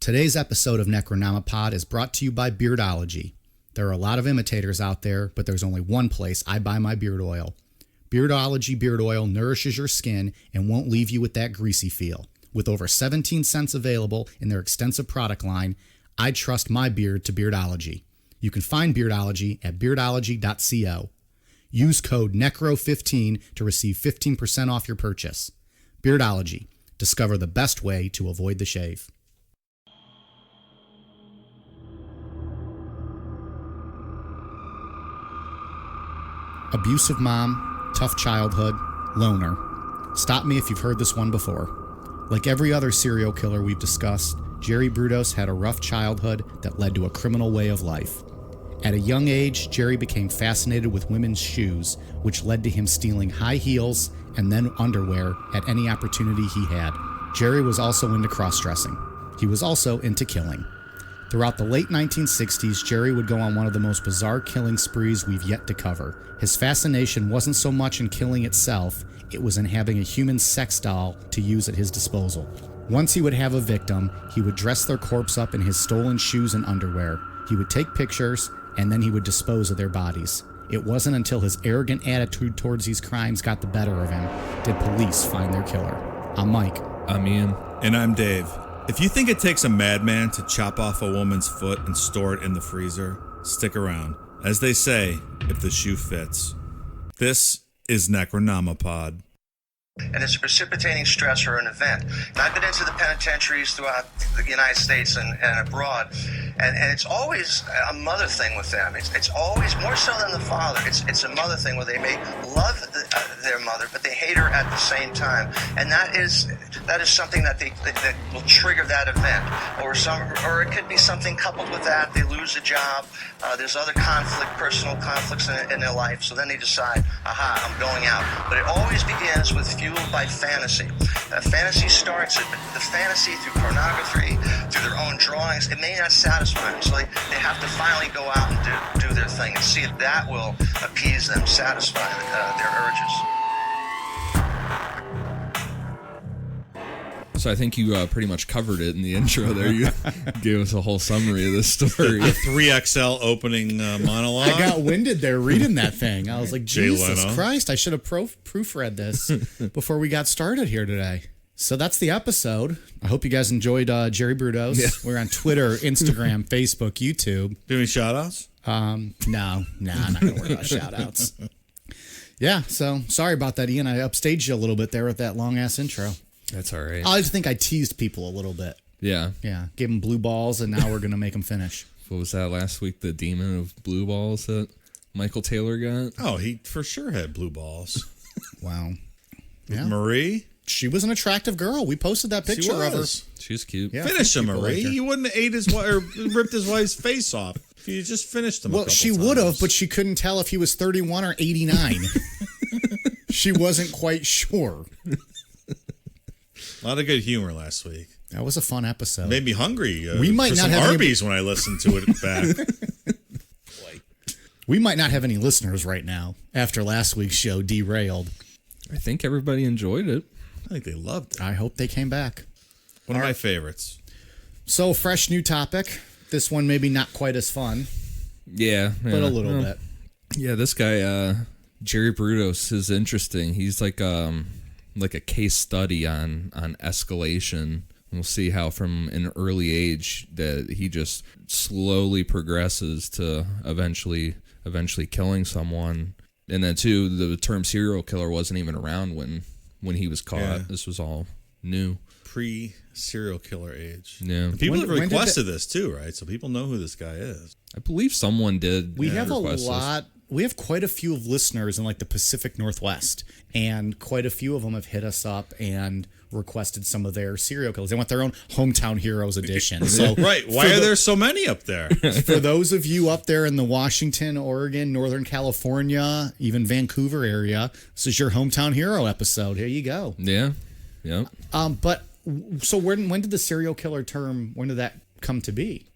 Today's episode of Necronomipod is brought to you by Beardology. There are a lot of imitators out there, but there's only one place I buy my beard oil. Beardology beard oil nourishes your skin and won't leave you with that greasy feel. With over 17 cents available in their extensive product line, I trust my beard to Beardology. You can find Beardology at beardology.co. Use code NECRO15 to receive 15% off your purchase. Beardology. Discover the best way to avoid the shave. Abusive mom, tough childhood, loner. Stop me if you've heard this one before. Like every other serial killer we've discussed, Jerry Brudos had a rough childhood that led to a criminal way of life. At a young age, Jerry became fascinated with women's shoes, which led to him stealing high heels and then underwear at any opportunity he had. Jerry was also into cross-dressing. He was also into killing. Throughout the late 1960s, Jerry would go on one of the most bizarre killing sprees we've yet to cover. His fascination wasn't so much in killing itself, it was in having a human sex doll to use at his disposal. Once he would have a victim, he would dress their corpse up in his stolen shoes and underwear. He would take pictures, and then he would dispose of their bodies. It wasn't until his arrogant attitude towards these crimes got the better of him did police find their killer. I'm Mike. I'm Ian. And I'm Dave. If you think it takes a madman to chop off a woman's foot and store it in the freezer, stick around. As they say, if the shoe fits. This is Necronomipod. And it's a precipitating stress or an event. And I've been into the penitentiaries throughout the United States and abroad, and it's always a mother thing with them. It's always more so than the father. It's a mother thing where they may love their mother, but they hate her at the same time. And that is something that will trigger that event, or it could be something coupled with that. They lose a job. There's other personal conflicts in their life. So then they decide, aha, I'm going out. But it always begins with fueled by fantasy. Fantasy starts the fantasy through pornography, through their own drawings. It may not satisfy them, so they have to finally go out and do their thing and see if that will appease them, satisfy their urges. So I think you pretty much covered it in the intro there. You gave us a whole summary of this story. The 3XL opening monologue. I got winded there reading that thing. I was like, Jesus Christ, I should have proofread this before we got started here today. So that's the episode. I hope you guys enjoyed Jerry Brudos. Yeah. We're on Twitter, Instagram, Facebook, YouTube. Do any shout-outs? No, I'm not going to worry about shout-outs. Yeah, so sorry about that, Ian. I upstaged you a little bit there with that long-ass intro. That's all right. I just think I teased people a little bit. Yeah. Yeah. Gave them blue balls, and now we're going to make them finish. What was that last week? The demon of blue balls that Michael Taylor got? Oh, he for sure had blue balls. Wow. Yeah. Marie? She was an attractive girl. We posted that picture of her. She's cute. Yeah, finish him, Marie. You wouldn't have ate his wife or ripped his wife's face off. You just finished him. Well, she would have, but she couldn't tell if he was 31 or 89. She wasn't quite sure. A lot of good humor last week. That was a fun episode. Made me hungry. We might for not some have Arby's when I listened to it back. We might not have any listeners right now after last week's show derailed. I think everybody enjoyed it. I think they loved it. I hope they came back. One of my favorites. So, fresh new topic. This one maybe not quite as fun. Yeah. But a little bit. Yeah, this guy, Jerry Brudos, is interesting. He's like a case study on escalation. We'll see how from an early age that he just slowly progresses to eventually killing someone. And then too, the term serial killer wasn't even around when he was caught. Yeah. This was all new. Pre-serial killer age. Yeah. People have requested this too, right? So people know who this guy is. I believe someone did. We have a lot. We have quite a few of listeners in like the Pacific Northwest, and quite a few of them have hit us up and requested some of their serial killers. They want their own Hometown Heroes edition. So right. Why are there so many up there? For those of you up there in the Washington, Oregon, Northern California, even Vancouver area, this is your Hometown Hero episode. Here you go. Yeah. Yeah. But so when did the serial killer term, when did that come to be?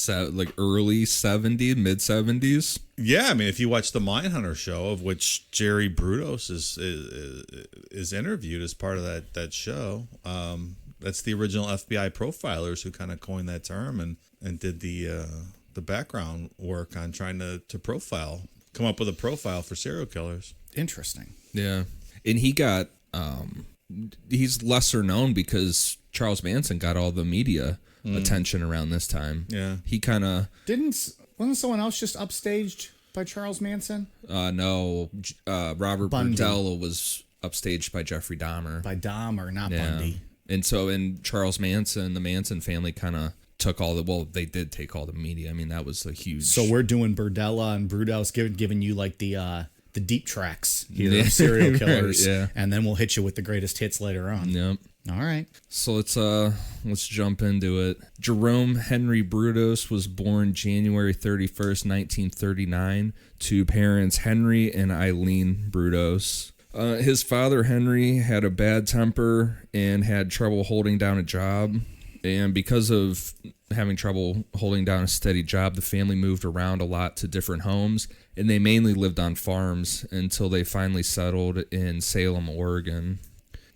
Like early 70s, mid 70s. Yeah, I mean, if you watch the Mindhunter show, of which Jerry Brudos is interviewed as part of that show, That's the original FBI profilers who kind of coined that term and did the background work on trying to come up with a profile for serial killers. Interesting. Yeah. And he got, he's lesser known because Charles Manson got all the media attention around this time. Yeah. He kind of... Wasn't someone else just upstaged by Charles Manson? No. Robert Bundy. Burdella was upstaged by Jeffrey Dahmer. By Dahmer, not Yeah. Bundy. And so, and Charles Manson, the Manson family kind of took all the, well, they did take all the media. I mean, that was a huge... So we're doing Burdella and Brudos, giving you like the deep tracks here Yeah. of serial killers. Yeah. And then we'll hit you with the greatest hits later on. Yep. All right. So let's jump into it. Jerome Henry Brudos was born January 31st, 1939, to parents Henry and Eileen Brudos. His father, Henry, had a bad temper and had trouble holding down a job. And because of having trouble holding down a steady job, the family moved around a lot to different homes, and they mainly lived on farms until they finally settled in Salem, Oregon.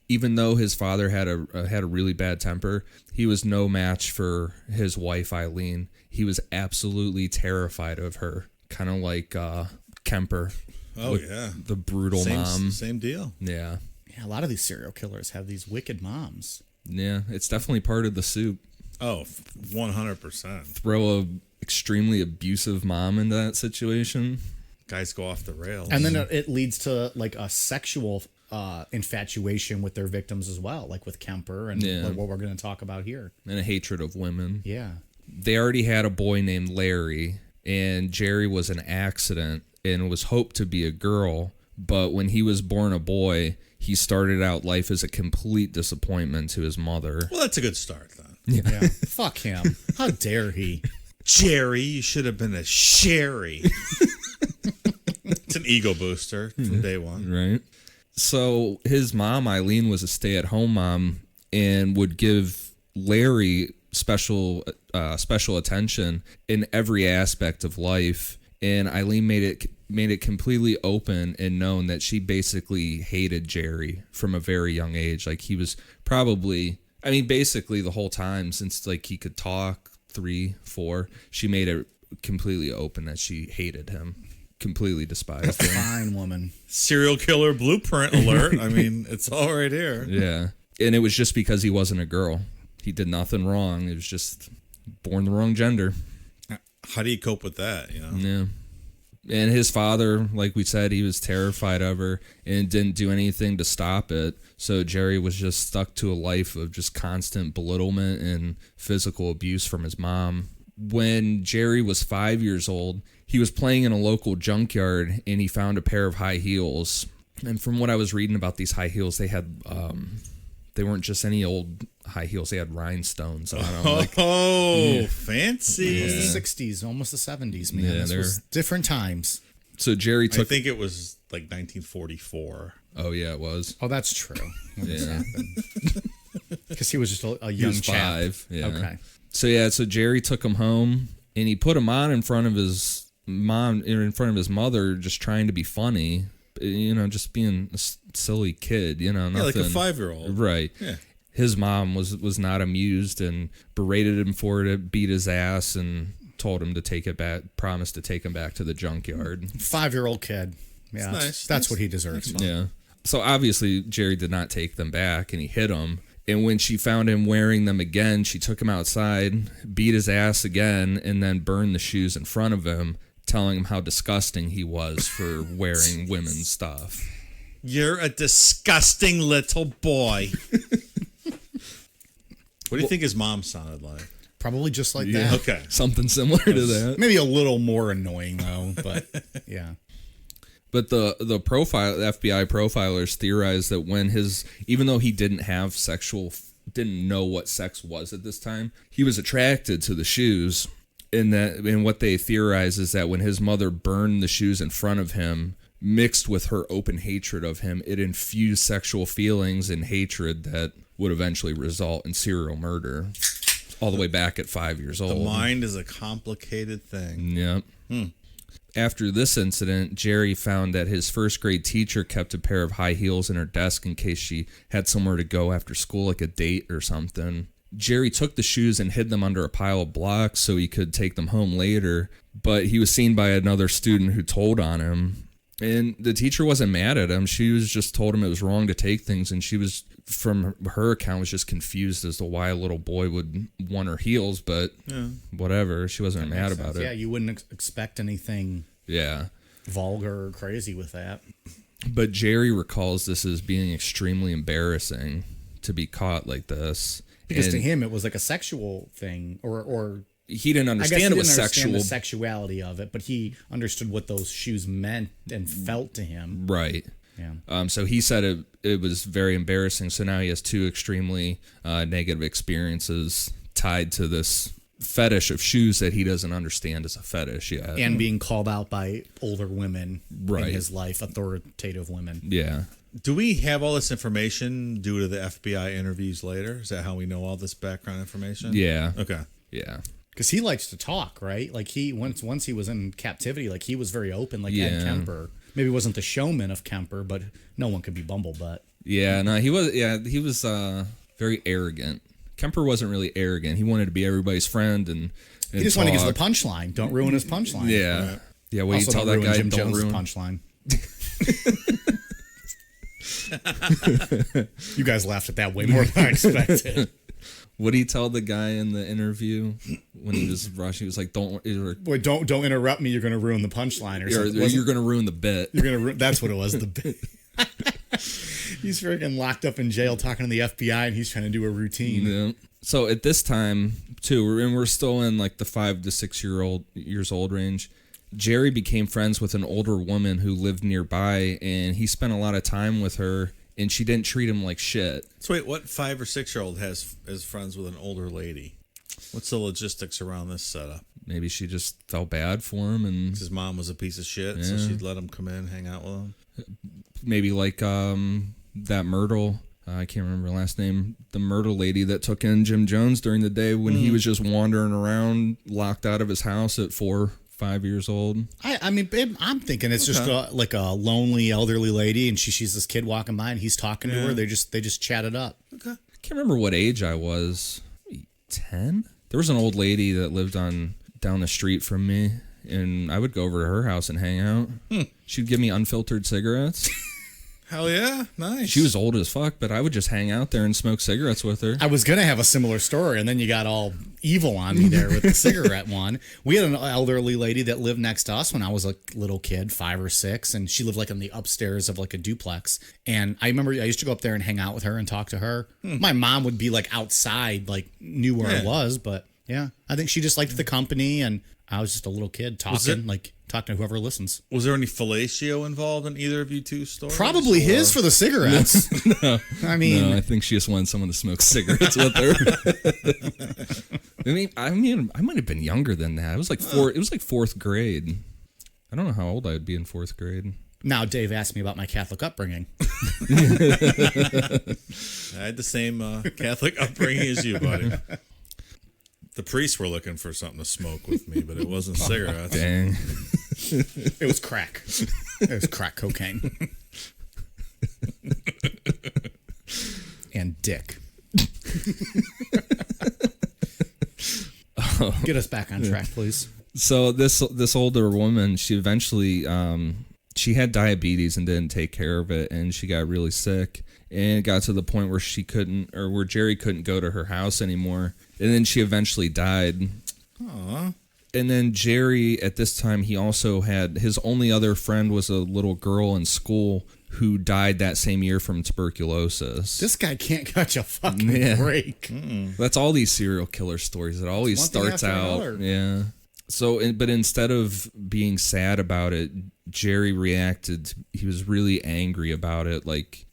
Even though his father had a really bad temper, he was no match for his wife, Eileen. He was absolutely terrified of her, kind of like Kemper. Oh, yeah. The brutal mom. Same deal. Yeah. Yeah, a lot of these serial killers have these wicked moms. Yeah, it's definitely part of the soup. Oh, 100%. Throw a extremely abusive mom into that situation. Guys go off the rails. And then it leads to like a sexual infatuation with their victims as well, like with Kemper and like what we're going to talk about here. And a hatred of women. Yeah. They already had a boy named Larry, and Jerry was an accident and was hoped to be a girl. But when he was born a boy, he started out life as a complete disappointment to his mother. Well, that's a good start then. Yeah. Fuck him. How dare he? Jerry, you should have been a Sherry. It's an ego booster from day one. Right. So his mom, Eileen, was a stay-at-home mom and would give Larry special attention in every aspect of life. And Eileen made it completely open and known that she basically hated Jerry from a very young age. Like he was probably, I mean, basically the whole time since like he could talk, 3, 4, she made it completely open that she hated him, completely despised him. Fine woman. Serial killer blueprint alert. I mean, it's all right here. Yeah. And it was just because he wasn't a girl. He did nothing wrong. It was just born the wrong gender. How do you cope with that, you know? Yeah. And his father, like we said, he was terrified of her and didn't do anything to stop it. So Jerry was just stuck to a life of just constant belittlement and physical abuse from his mom. When Jerry was 5 years old, he was playing in a local junkyard and he found a pair of high heels. And from what I was reading about these high heels, they had they weren't just any old high heels. They had rhinestones on them. Fancy. Almost the 60s, almost the 70s, man. Yeah, This was different times. So Jerry I took... think it was like 1944. Oh, yeah, it was. Oh, that's true. Yeah. Because he was just a He young was chap. 5. Yeah. Okay. So Jerry took him home and he put him on in front of his mom, in front of his mother, just trying to be funny. You know, just being a silly kid, you know, nothing. Yeah, like a 5-year-old. Right. Yeah. His mom was not amused and berated him for it, beat his ass, and told him to take it back, promised to take him back to the junkyard. 5-year-old kid. Yeah. Nice. That's what he deserves. Yeah. So obviously Jerry did not take them back and he hit him. And when she found him wearing them again, she took him outside, beat his ass again, and then burned the shoes in front of him, telling him how disgusting he was for wearing women's stuff. You're a disgusting little boy. What do you think his mom sounded like? Probably just like that. Okay. Something similar to that. Maybe a little more annoying, though. But, yeah. But the FBI profilers theorized that when even though he didn't know what sex was at this time, he was attracted to the shoes. And what they theorize is that when his mother burned the shoes in front of him, mixed with her open hatred of him, it infused sexual feelings and hatred that would eventually result in serial murder. All the way back at 5 years old. The mind is a complicated thing. Yep. After this incident, Jerry found that his first grade teacher kept a pair of high heels in her desk in case she had somewhere to go after school, like a date or something. Jerry took the shoes and hid them under a pile of blocks so he could take them home later, but he was seen by another student who told on him. And the teacher wasn't mad at him. She was just told him it was wrong to take things, and she was, from her account, was just confused as to why a little boy would want her heels, but whatever. She wasn't mad about it. Yeah, you wouldn't expect anything vulgar or crazy with that. But Jerry recalls this as being extremely embarrassing to be caught like this. Because to him, it was like a sexual thing, or he didn't understand it was sexual. The sexuality of it, but he understood what those shoes meant and felt to him. Right. Yeah. So he said it was very embarrassing. So now he has two extremely negative experiences tied to this fetish of shoes that he doesn't understand as a fetish yet. And being called out by older women in his life, authoritative women. Yeah. Do we have all this information due to the FBI interviews later? Is that how we know all this background information? Yeah. Okay. Yeah. Because he likes to talk, right? Like once he was in captivity, like he was very open, like Ed Kemper. Maybe he wasn't the showman of Kemper, but no one could be Bumblebutt. Yeah, no, he was very arrogant. Kemper wasn't really arrogant. He wanted to be everybody's friend and he just wanted to get to the punchline. Don't ruin his punchline. Yeah. Right. Yeah, well, you Also, tell that guy Jim don't Jones' ruin punchline. You guys laughed at that way more than I expected. What did he tell the guy in the interview when he was rushing? He was like, "Don't interrupt me. You're going to ruin the punchline, or something. You're going to ruin the bit. You're going to. That's what it was. The bit." He's freaking locked up in jail talking to the FBI, and he's trying to do a routine. Yeah. So at this time, too, we're still in like the 5 to 6 years old range. Jerry became friends with an older woman who lived nearby, and he spent a lot of time with her, and she didn't treat him like shit. So wait, what 5 or 6 year old is friends with an older lady? What's the logistics around this setup? Maybe she just felt bad for him, and his mom was a piece of shit, so she'd let him come in, hang out with him. Maybe like that Myrtle. I can't remember her last name. The Myrtle lady that took in Jim Jones during the day when he was just wandering around, locked out of his house at 4, 5 years old. I mean, babe, I'm thinking it's just like a lonely elderly lady, and she sees this kid walking by, and he's talking to her. They just chatted up. Okay. I can't remember what age I was. Maybe 10. There was an old lady that lived down the street from me, and I would go over to her house and hang out. She'd give me unfiltered cigarettes. Hell yeah, nice. She was old as fuck, but I would just hang out there and smoke cigarettes with her. I was going to have a similar story, and then you got all evil on me there with the cigarette one. We had an elderly lady that lived next to us when I was a little kid, 5 or 6, and she lived like in the upstairs of like a duplex. And I remember I used to go up there and hang out with her and talk to her. My mom would be like outside, like knew where I was, but yeah, I think she just liked the company, and I was just a little kid talking to whoever listens. Was there any fellatio involved in either of you two stories? Probably his for the cigarettes. No, I mean, I think she just wanted someone to smoke cigarettes with her. I mean, I might have been younger than that. It was like It was like 4th grade. I don't know how old I would be in 4th grade. Now, Dave asked me about my Catholic upbringing. I had the same Catholic upbringing as you, buddy. The priests were looking for something to smoke with me, but it wasn't cigarettes. Dang. It was crack. It was crack cocaine. And dick. Get us back on track, please. So this older woman, she eventually she had diabetes and didn't take care of it, and she got really sick. And it got to the point where where Jerry couldn't go to her house anymore. And then she eventually died. Aww. And then Jerry, at this time, he also had, his only other friend was a little girl in school who died that same year from tuberculosis. This guy can't catch a fucking break. That's all these serial killer stories. It always starts out. Yeah. So, but instead of being sad about it, Jerry reacted, he was really angry about it, like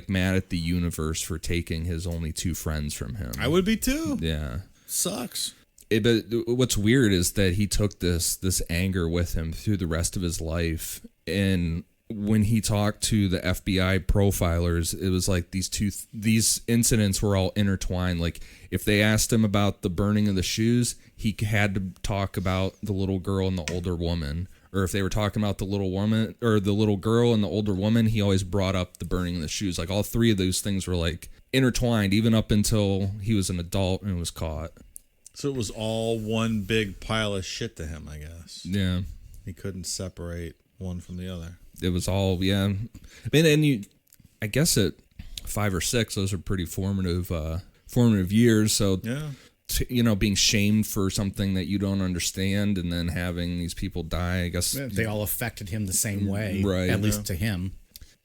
mad at the universe for taking his only 2 friends from him. I would be too. Yeah. Sucks. But what's weird is that he took this anger with him through the rest of his life. And when he talked to the FBI profilers, it was like these incidents were all intertwined. Like if they asked him about the burning of the shoes, he had to talk about the little girl and the older woman. Or if they were talking about the little woman or the little girl and the older woman, he always brought up the burning of the shoes. Like all three of those things were like intertwined, even up until he was an adult and was caught. So it was all one big pile of shit to him, I guess. Yeah. He couldn't separate one from the other. It was all, yeah. I mean, and I guess at 5 or 6, those are pretty formative years. So, yeah. Being shamed for something that you don't understand and then having these people die, I guess. They all affected him the same way, right? At least to him.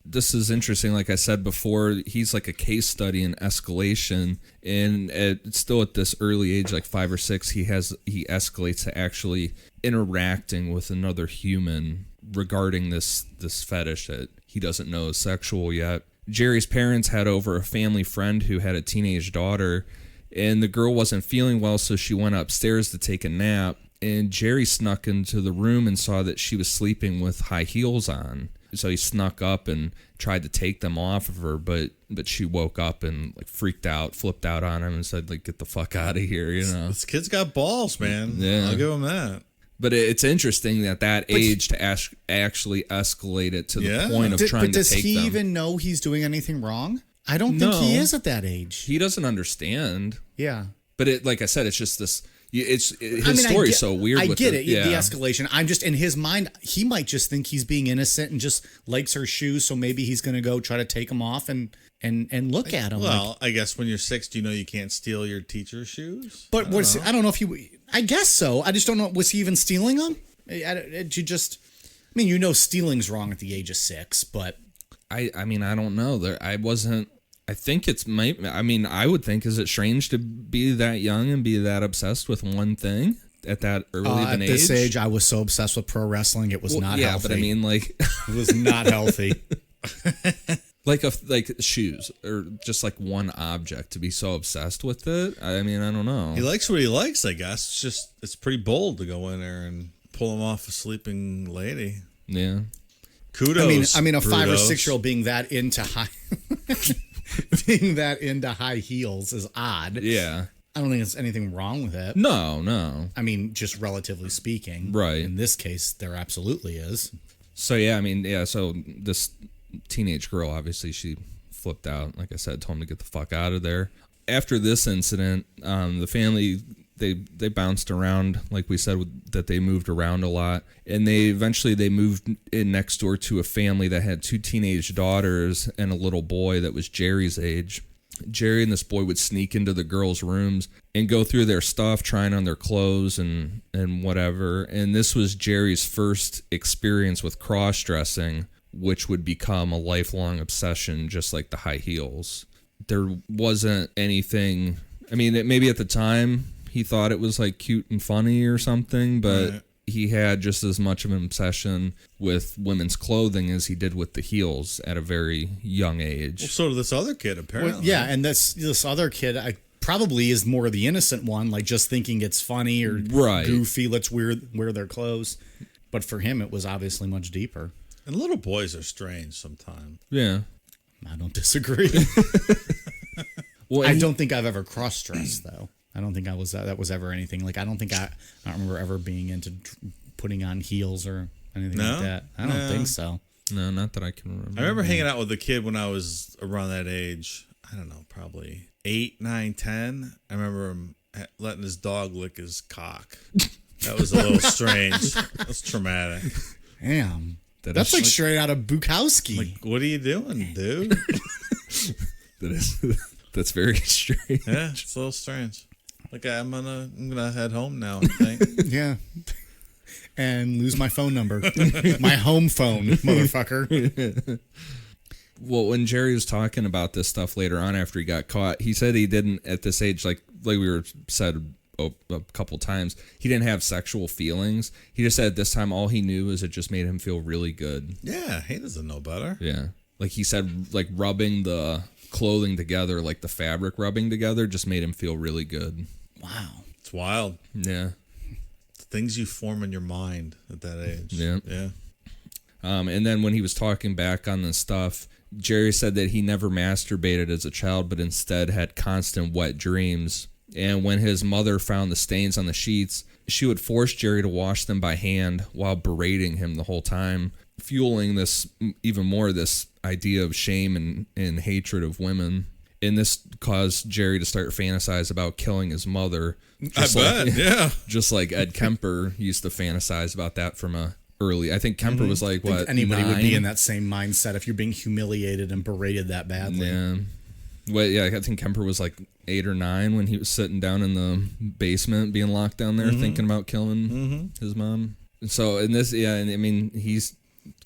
This is interesting. Like I said before, he's like a case study in escalation, and still at this early age, like 5 or 6, he escalates to actually interacting with another human regarding this fetish that he doesn't know is sexual yet. Jerry's parents had over a family friend who had a teenage daughter, and the girl wasn't feeling well, so she went upstairs to take a nap, and Jerry snuck into the room and saw that she was sleeping with high heels on. So he snuck up and tried to take them off of her, but she woke up and like freaked out, flipped out on him and said, like, get the fuck out of here, This kid's got balls, man. Yeah. I'll give him that. But it's interesting that age to actually escalate it to the point of trying to take them. But does he even know he's doing anything wrong? I don't think he is at that age. He doesn't understand. Yeah. But like I said, it's just this... His story is so weird. I get it. The escalation. I'm just in his mind. He might just think he's being innocent and just likes her shoes. So maybe he's going to go try to take them off and look at them. Well, I guess when you're 6, do you know you can't steal your teacher's shoes? But I don't know if he. I guess so. I just don't know. Was he even stealing them? Stealing's wrong at the age of 6, but I don't know. I wasn't. I think I would think, is it strange to be that young and be that obsessed with one thing at that early of an age? At this age, I was so obsessed with pro wrestling, it was not healthy. Yeah, but I mean, like... it was not healthy. like shoes, or just like one object, to be so obsessed with it. I mean, I don't know. He likes what he likes, I guess. It's pretty bold to go in there and pull him off a sleeping lady. Yeah. Kudos. I mean, a 5 or Brudos. 6-year-old being that into high... being that into high heels is odd. Yeah. I don't think there's anything wrong with it. No. I mean, just relatively speaking. Right. In this case, there absolutely is. So, so this teenage girl, obviously, she flipped out. Like I said, told him to get the fuck out of there. After this incident, the family... They bounced around, like we said, that they moved around a lot. And they moved in next door to a family that had 2 teenage daughters and a little boy that was Jerry's age. Jerry and this boy would sneak into the girls' rooms and go through their stuff, trying on their clothes and whatever. And this was Jerry's first experience with cross-dressing, which would become a lifelong obsession, just like the high heels. There wasn't anything... I mean, maybe at the time... he thought it was like cute and funny or something, but he had just as much of an obsession with women's clothing as he did with the heels at a very young age. Well, so did this other kid, apparently. Well, yeah, and this other kid probably is more the innocent one, like just thinking it's funny or goofy, let's wear their clothes. But for him, it was obviously much deeper. And little boys are strange sometimes. Yeah. I don't disagree. I don't think I've ever cross-dressed, though. I don't think that was ever anything. Like, I don't remember ever being into putting on heels or anything like that. I don't think so. No, not that I can remember. I remember hanging out with a kid when I was around that age. I don't know, probably 8, 9, 10. I remember him letting his dog lick his cock. That was a little strange. That's traumatic. Damn. That's like straight out of Bukowski. Like, what are you doing, dude? That's very strange. Yeah, it's a little strange. Okay, I'm gonna head home now, I think. Yeah. And lose my phone number. My home phone, motherfucker. Well, when Jerry was talking about this stuff later on after he got caught, he said he didn't, at this age, like we said a couple times, he didn't have sexual feelings. He just said at this time all he knew is it just made him feel really good. Yeah, he doesn't know better. Yeah. Like he said, like rubbing the clothing together, like the fabric rubbing together, just made him feel really good. Wow. It's wild. Yeah. The things you form in your mind at that age. Yeah. Yeah. And then when he was talking back on this stuff, Jerry said that he never masturbated as a child, but instead had constant wet dreams. And when his mother found the stains on the sheets, she would force Jerry to wash them by hand while berating him the whole time, fueling this even more, this idea of shame and hatred of women. And this caused Jerry to start fantasize about killing his mother. I bet, yeah. Just like Ed Kemper used to fantasize about that from a early. I think Kemper was like, what, anybody 9? would be in that same mindset if you're being humiliated and berated that badly. Yeah. Well, yeah, I think Kemper was like 8 or 9 when he was sitting down in the basement being locked down there thinking about killing his mom. So in this, yeah, and I mean, he's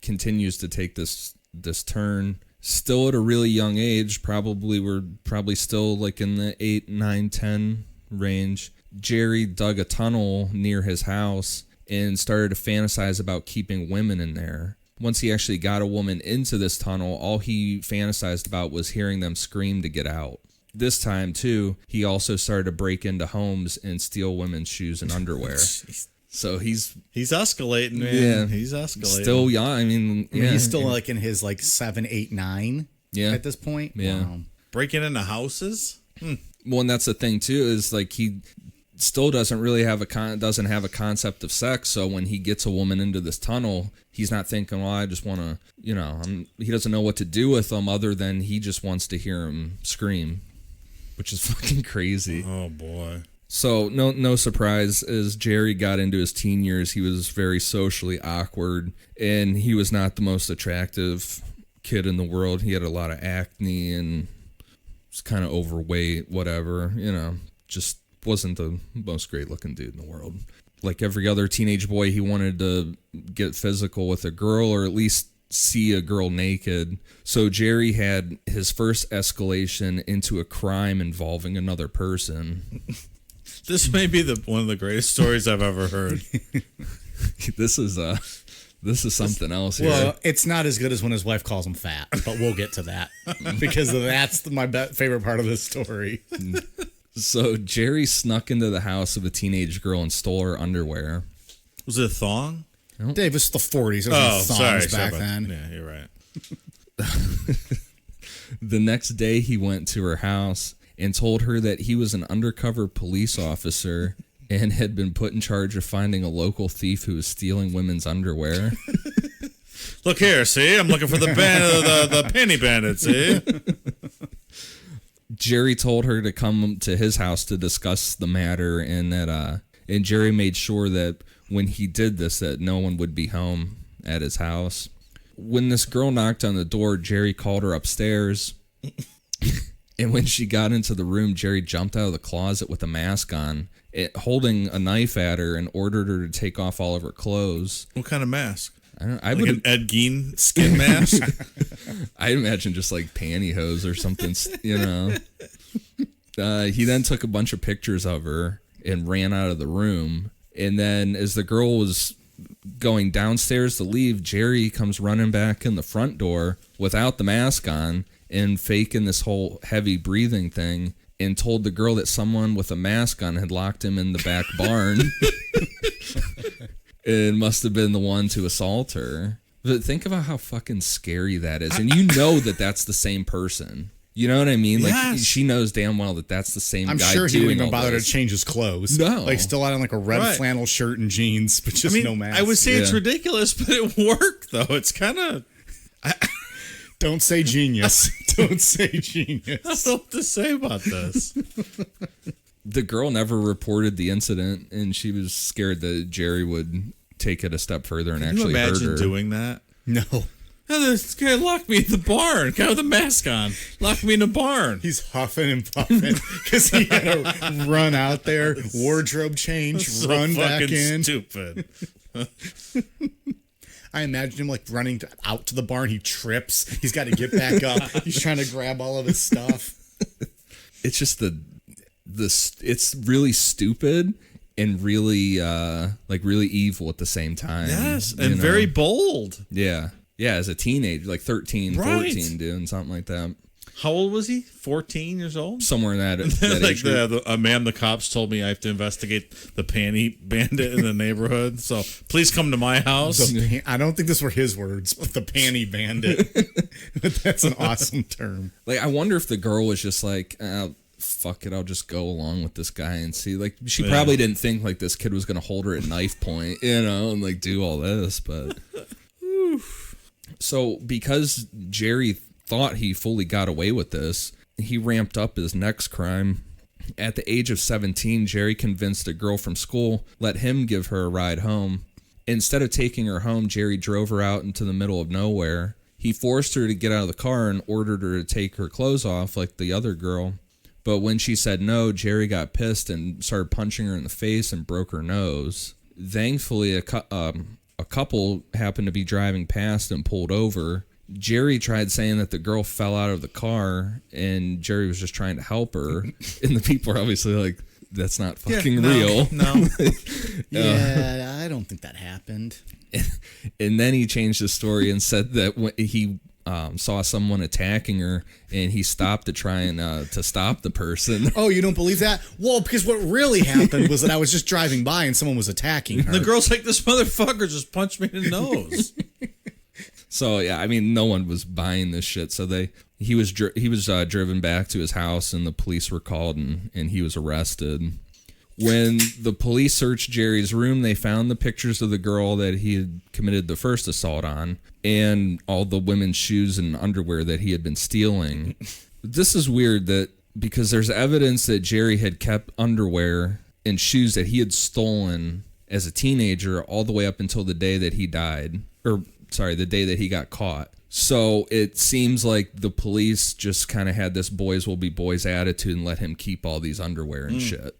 continues to take this turn. Still at a really young age, we're probably still like in the 8, 9, 10 range. Jerry dug a tunnel near his house and started to fantasize about keeping women in there. Once he actually got a woman into this tunnel, all he fantasized about was hearing them scream to get out. This time, too, he also started to break into homes and steal women's shoes and underwear. So he's escalating, man. Yeah, he's escalating. Still young. I mean, yeah, he's still like in his like 7, 8, 9 at this point. Yeah. Wow. Breaking into houses? Well, and that's the thing, too, is like he still doesn't really have a concept of sex. So when he gets a woman into this tunnel, he's not thinking, well, I just want to, he doesn't know what to do with them other than he just wants to hear him scream, which is fucking crazy. Oh, boy. So no surprise, as Jerry got into his teen years, he was very socially awkward, and he was not the most attractive kid in the world. He had a lot of acne and was kind of overweight, whatever, just wasn't the most great looking dude in the world. Like every other teenage boy, he wanted to get physical with a girl or at least see a girl naked. So Jerry had his first escalation into a crime involving another person. This may be one of the greatest stories I've ever heard. This is something else here. Well, it's not as good as when his wife calls him fat, but we'll get to that because that's my favorite part of this story. So Jerry snuck into the house of a teenage girl and stole her underwear. Was it a thong? Dave, it's the 40s. There was no thongs back then. Yeah, you're right. The next day, he went to her house and told her that he was an undercover police officer and had been put in charge of finding a local thief who was stealing women's underwear. Look here, see? I'm looking for the penny bandit, see? Jerry told her to come to his house to discuss the matter, and and Jerry made sure that when he did this, that no one would be home at his house. When this girl knocked on the door, Jerry called her upstairs. And when she got into the room, Jerry jumped out of the closet with a mask on, holding a knife at her, and ordered her to take off all of her clothes. What kind of mask? I Like would an Ed Gein skin mask? I'd imagine just like pantyhose or something, He then took a bunch of pictures of her and ran out of the room. And then as the girl was going downstairs to leave, Jerry comes running back in the front door without the mask on and faking this whole heavy breathing thing, and told the girl that someone with a mask on had locked him in the back barn. It must have been the one to assault her. But think about how fucking scary that is. And that that's the same person. You know what I mean? Like, yes. She knows damn well that that's the same guy. I'm sure he didn't even all bother this. to change his clothes. No. Like, still out in like a red flannel shirt and jeans, but just no mask. I would say it's ridiculous, but it worked, though. It's kind of... Don't say genius. Don't say genius. I don't know what to say about this. The girl never reported the incident, and she was scared that Jerry would take it a step further and actually hurt her. Can you imagine doing that? No. Oh, this guy locked me in the barn. Guy with a mask on. Locked me in the barn. He's huffing and puffing because he had to run out there, wardrobe change, run back in. Stupid. I imagine him like running out to the barn. He trips. He's got to get back up. He's trying to grab all of his stuff. It's just it's really stupid and really really evil at the same time. Yes, and very bold. Yeah. Yeah, as a teenager, like 13, 14, doing something like that. How old was he? 14 years old? Somewhere in that Like age group. the cops told me I have to investigate the panty bandit in the neighborhood. So please come to my house. I don't think those were his words, but the panty bandit. But that's an awesome term. Like, I wonder if the girl was just like, fuck it, I'll just go along with this guy and see. Like, she probably didn't think like this kid was gonna hold her at knife point, and like do all this. But so because Jerry thought he fully got away with this, he ramped up his next crime. At the age of 17, Jerry convinced a girl from school, let him give her a ride home. Instead of taking her home, Jerry drove her out into the middle of nowhere. He forced her to get out of the car and ordered her to take her clothes off like the other girl. But when she said no, Jerry got pissed and started punching her in the face and broke her nose. Thankfully, a couple happened to be driving past and pulled over. Jerry tried saying that the girl fell out of the car and Jerry was just trying to help her. And the people are obviously like, that's not fucking real. No. Yeah, I don't think that happened. And then he changed his story and said that when he saw someone attacking her and he stopped to try and to stop the person. Oh, you don't believe that? Well, because what really happened was that I was just driving by and someone was attacking her. The girl's like, this motherfucker just punched me in the nose. So yeah, I mean, no one was buying this shit. So he was driven back to his house, and the police were called, and he was arrested. When the police searched Jerry's room, they found the pictures of the girl that he had committed the first assault on, and all the women's shoes and underwear that he had been stealing. This is weird because there's evidence that Jerry had kept underwear and shoes that he had stolen as a teenager all the way up until the day that he died, the day that he got caught. So it seems like the police just kind of had this boys will be boys attitude and let him keep all these underwear and shit.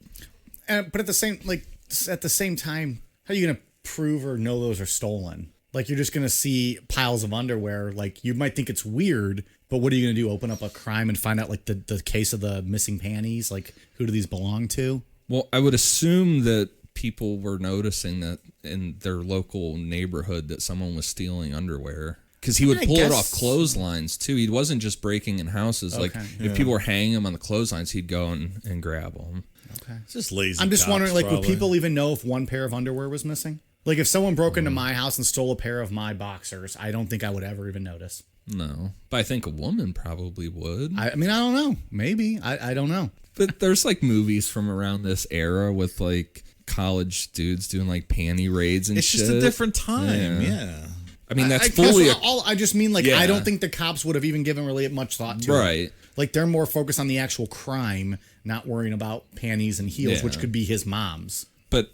But at the same time, how are you going to prove or know those are stolen? Like, you're just going to see piles of underwear. Like, you might think it's weird, but what are you going to do? Open up a crime and find out, like, the case of the missing panties? Like, who do these belong to? Well, I would assume that people were noticing that in their local neighborhood that someone was stealing underwear. Because he would pull it off clotheslines, too. He wasn't just breaking in houses. Okay. Like, if people were hanging them on the clotheslines, he'd go and grab them. Okay. It's just lazy. I'm just cops, wondering, like, probably. would people even know if one pair of underwear was missing? Like, if someone broke into my house and stole a pair of my boxers, I don't think I would ever even notice. No. But I think a woman probably would. I mean, I don't know. Maybe. I don't know. But there's, like, movies from around this era with, like, college dudes doing, like, panty raids and shit. It's just a different time, yeah. I mean, that's I just mean, like, I don't think the cops would have even given really much thought to it. Right. Like, they're more focused on the actual crime, not worrying about panties and heels, Yeah. which could be his mom's. But,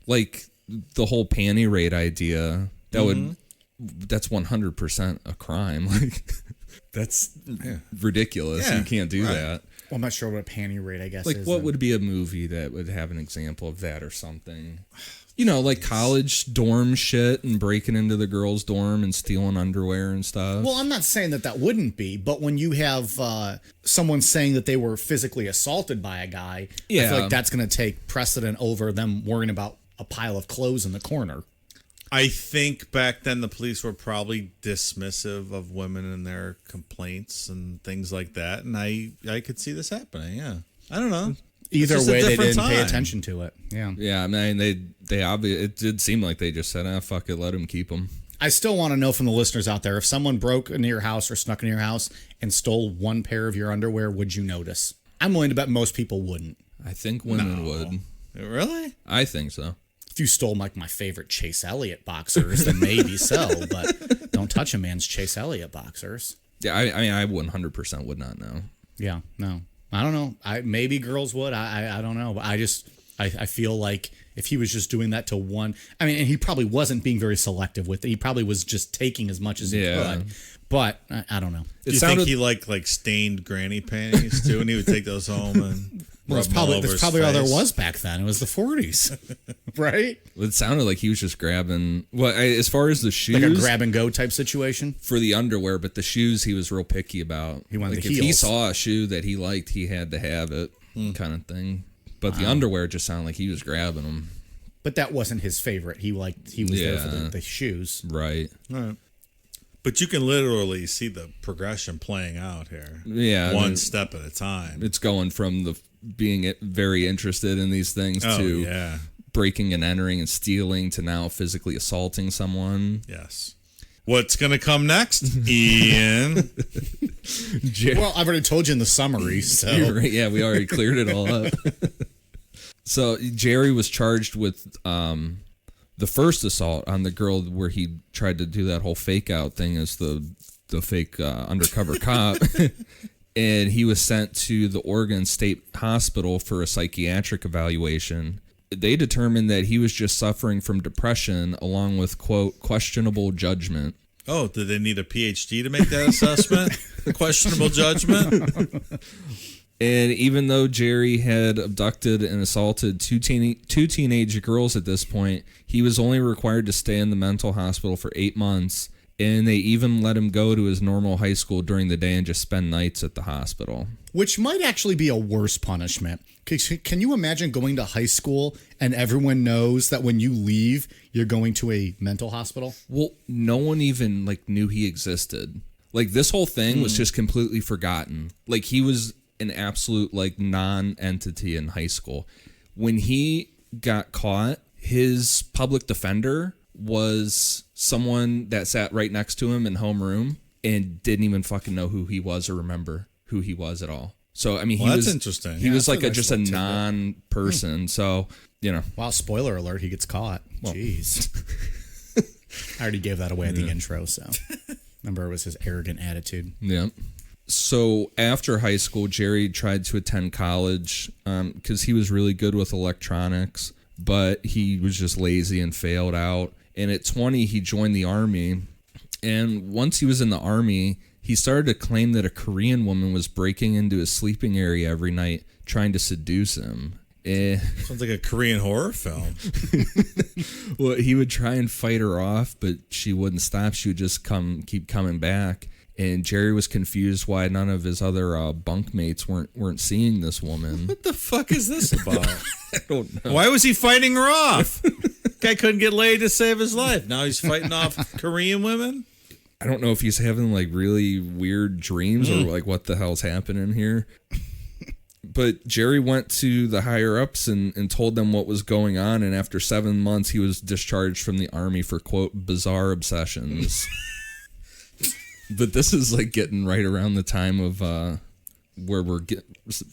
like, the whole panty raid idea, that's 100% a crime. Like, that's ridiculous. Yeah, you can't do that. Well, I'm not sure what a panty raid, I guess, Like, is. what would be a movie that would have an example of that or something? You know, like college dorm shit and breaking into the girls' dorm and stealing underwear and stuff. Well, I'm not saying that wouldn't be, but when you have someone saying that they were physically assaulted by a guy, I feel like that's going to take precedent over them worrying about a pile of clothes in the corner. I think back then the police were probably dismissive of women and their complaints and things like that, and I could see this happening. Yeah, I don't know. Either way, they didn't pay time. attention to it. Yeah. Yeah, I mean, they obviously, it did seem like they just said, fuck it, let him keep them. I still want to know from the listeners out there, if someone broke into your house or snuck into your house and stole one pair of your underwear, would you notice? I'm willing to bet most people wouldn't. I think women would. Really? I think so. If you stole like my favorite Chase Elliott boxers, then maybe so, but don't touch a man's Chase Elliott boxers. Yeah, I mean, I 100% would not know. Yeah, no. I don't know. Maybe girls would. I don't know. But I feel like if he was just doing that to one, I mean, and he probably wasn't being very selective with it. He probably was just taking as much as he could. But I don't know. Do you think he liked like stained granny panties too, and he would take those home and that's probably all there was back then. It was the 40s, right? It sounded like he was just grabbing. Well, as far as the shoes, like a grab and go type situation for the underwear, but the shoes he was real picky about. He wanted like the if heels. he saw a shoe that he liked, he had to have it, kind of thing. But the underwear just sounded like he was grabbing them. But that wasn't his favorite. He was there for the shoes. Right. All right. But you can literally see the progression playing out here. Yeah. One step at a time. It's going from the being very interested in these things to breaking and entering and stealing to now physically assaulting someone. Yes. What's going to come next, Ian? Well, I've already told you in the summary. So Right, yeah, we already cleared it all up. So Jerry was charged with the first assault on the girl where he tried to do that whole fake out thing as the fake undercover cop. And he was sent to the Oregon State Hospital for a psychiatric evaluation. They determined that he was just suffering from depression along with, quote, questionable judgment. Oh, did they need a PhD to make that assessment? Questionable judgment? And even though Jerry had abducted and assaulted two teenage girls at this point, he was only required to stay in the mental hospital for 8 months. And they even let him go to his normal high school during the day and just spend nights at the hospital. Which might actually be a worse punishment. Can you imagine going to high school and everyone knows that when you leave, you're going to a mental hospital? Well, no one even knew he existed. This whole thing was just completely forgotten. He was an absolute non-entity in high school. When he got caught, his public defender was someone that sat right next to him in homeroom and didn't even fucking know who he was or remember who he was at all. So, I mean, that's interesting. He was just a non-person. So, Wow, spoiler alert, he gets caught. Jeez. I already gave that away at the intro, so. Remember, it was his arrogant attitude. Yeah. So after high school, Jerry tried to attend college because he was really good with electronics, but he was just lazy and failed out. And at 20, he joined the Army. And once he was in the Army, he started to claim that a Korean woman was breaking into his sleeping area every night, trying to seduce him. Sounds like a Korean horror film. Well, he would try and fight her off, but she wouldn't stop. She would just keep coming back. And Jerry was confused why none of his other bunkmates weren't seeing this woman. What the fuck is this about? I don't know. Why was he fighting her off? Guy couldn't get laid to save his life. Now he's fighting off Korean women? I don't know if he's having really weird dreams or what the hell's happening here. But Jerry went to the higher ups and told them what was going on. And after 7 months, he was discharged from the Army for, quote, bizarre obsessions. But this is getting right around the time of where we're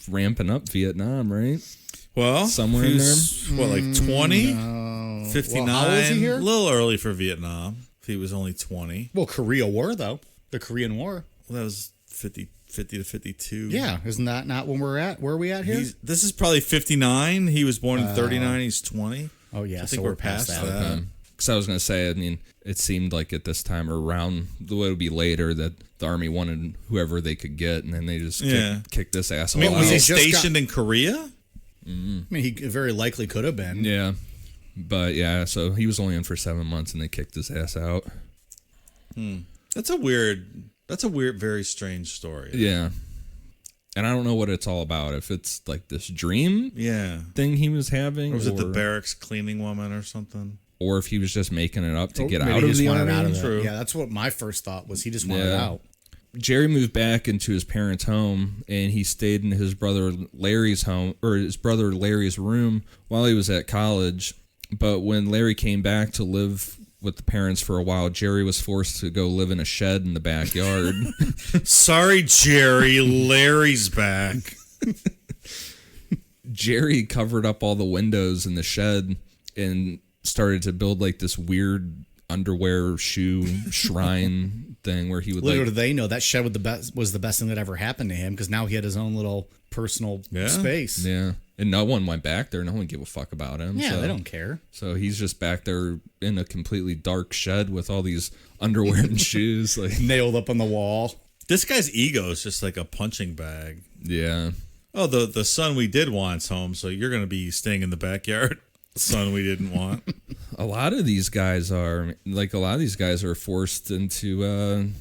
ramping up Vietnam, right? Well, somewhere in there. What, 20? 59? Well, how old is he here? A little early for Vietnam. If he was only 20. Well, Korea War, though. The Korean War. Well, that was 50 to 52. Yeah, isn't that not when we're at? Where are we at here? This is probably 59. He was born in 39. He's 20. Oh, yeah. I think we're past that. Okay. Because I was going to say, I mean, it seemed like at this time or around, it would be later, that the Army wanted whoever they could get, and then they just kicked this asshole out. Was he stationed in Korea? I mean, he very likely could have been. Yeah. But, yeah, so he was only in for 7 months, and they kicked his ass out. That's a weird, very strange story. Yeah. And I don't know what it's all about. If it's this dream thing he was having. Or was it the barracks cleaning woman or something? Or if he was just making it up to get out of the Army. True. Yeah, that's what my first thought was. He just wanted out. Jerry moved back into his parents' home, and he stayed in his brother Larry's home, or his brother Larry's room, while he was at college. But when Larry came back to live with the parents for a while, Jerry was forced to go live in a shed in the backyard. Sorry, Jerry. Larry's back. Jerry covered up all the windows in the shed and started to build this weird underwear shoe shrine thing where he would Little do they know that shed was the best thing that ever happened to him, because now he had his own little personal space. Yeah. And no one went back there. No one gave a fuck about him. Yeah, they don't care. So he's just back there in a completely dark shed with all these underwear and shoes nailed up on the wall. This guy's ego is just like a punching bag. Yeah. Oh, the son we did want's home, so you're going to be staying in the backyard. The son we didn't want. A lot of these guys are forced into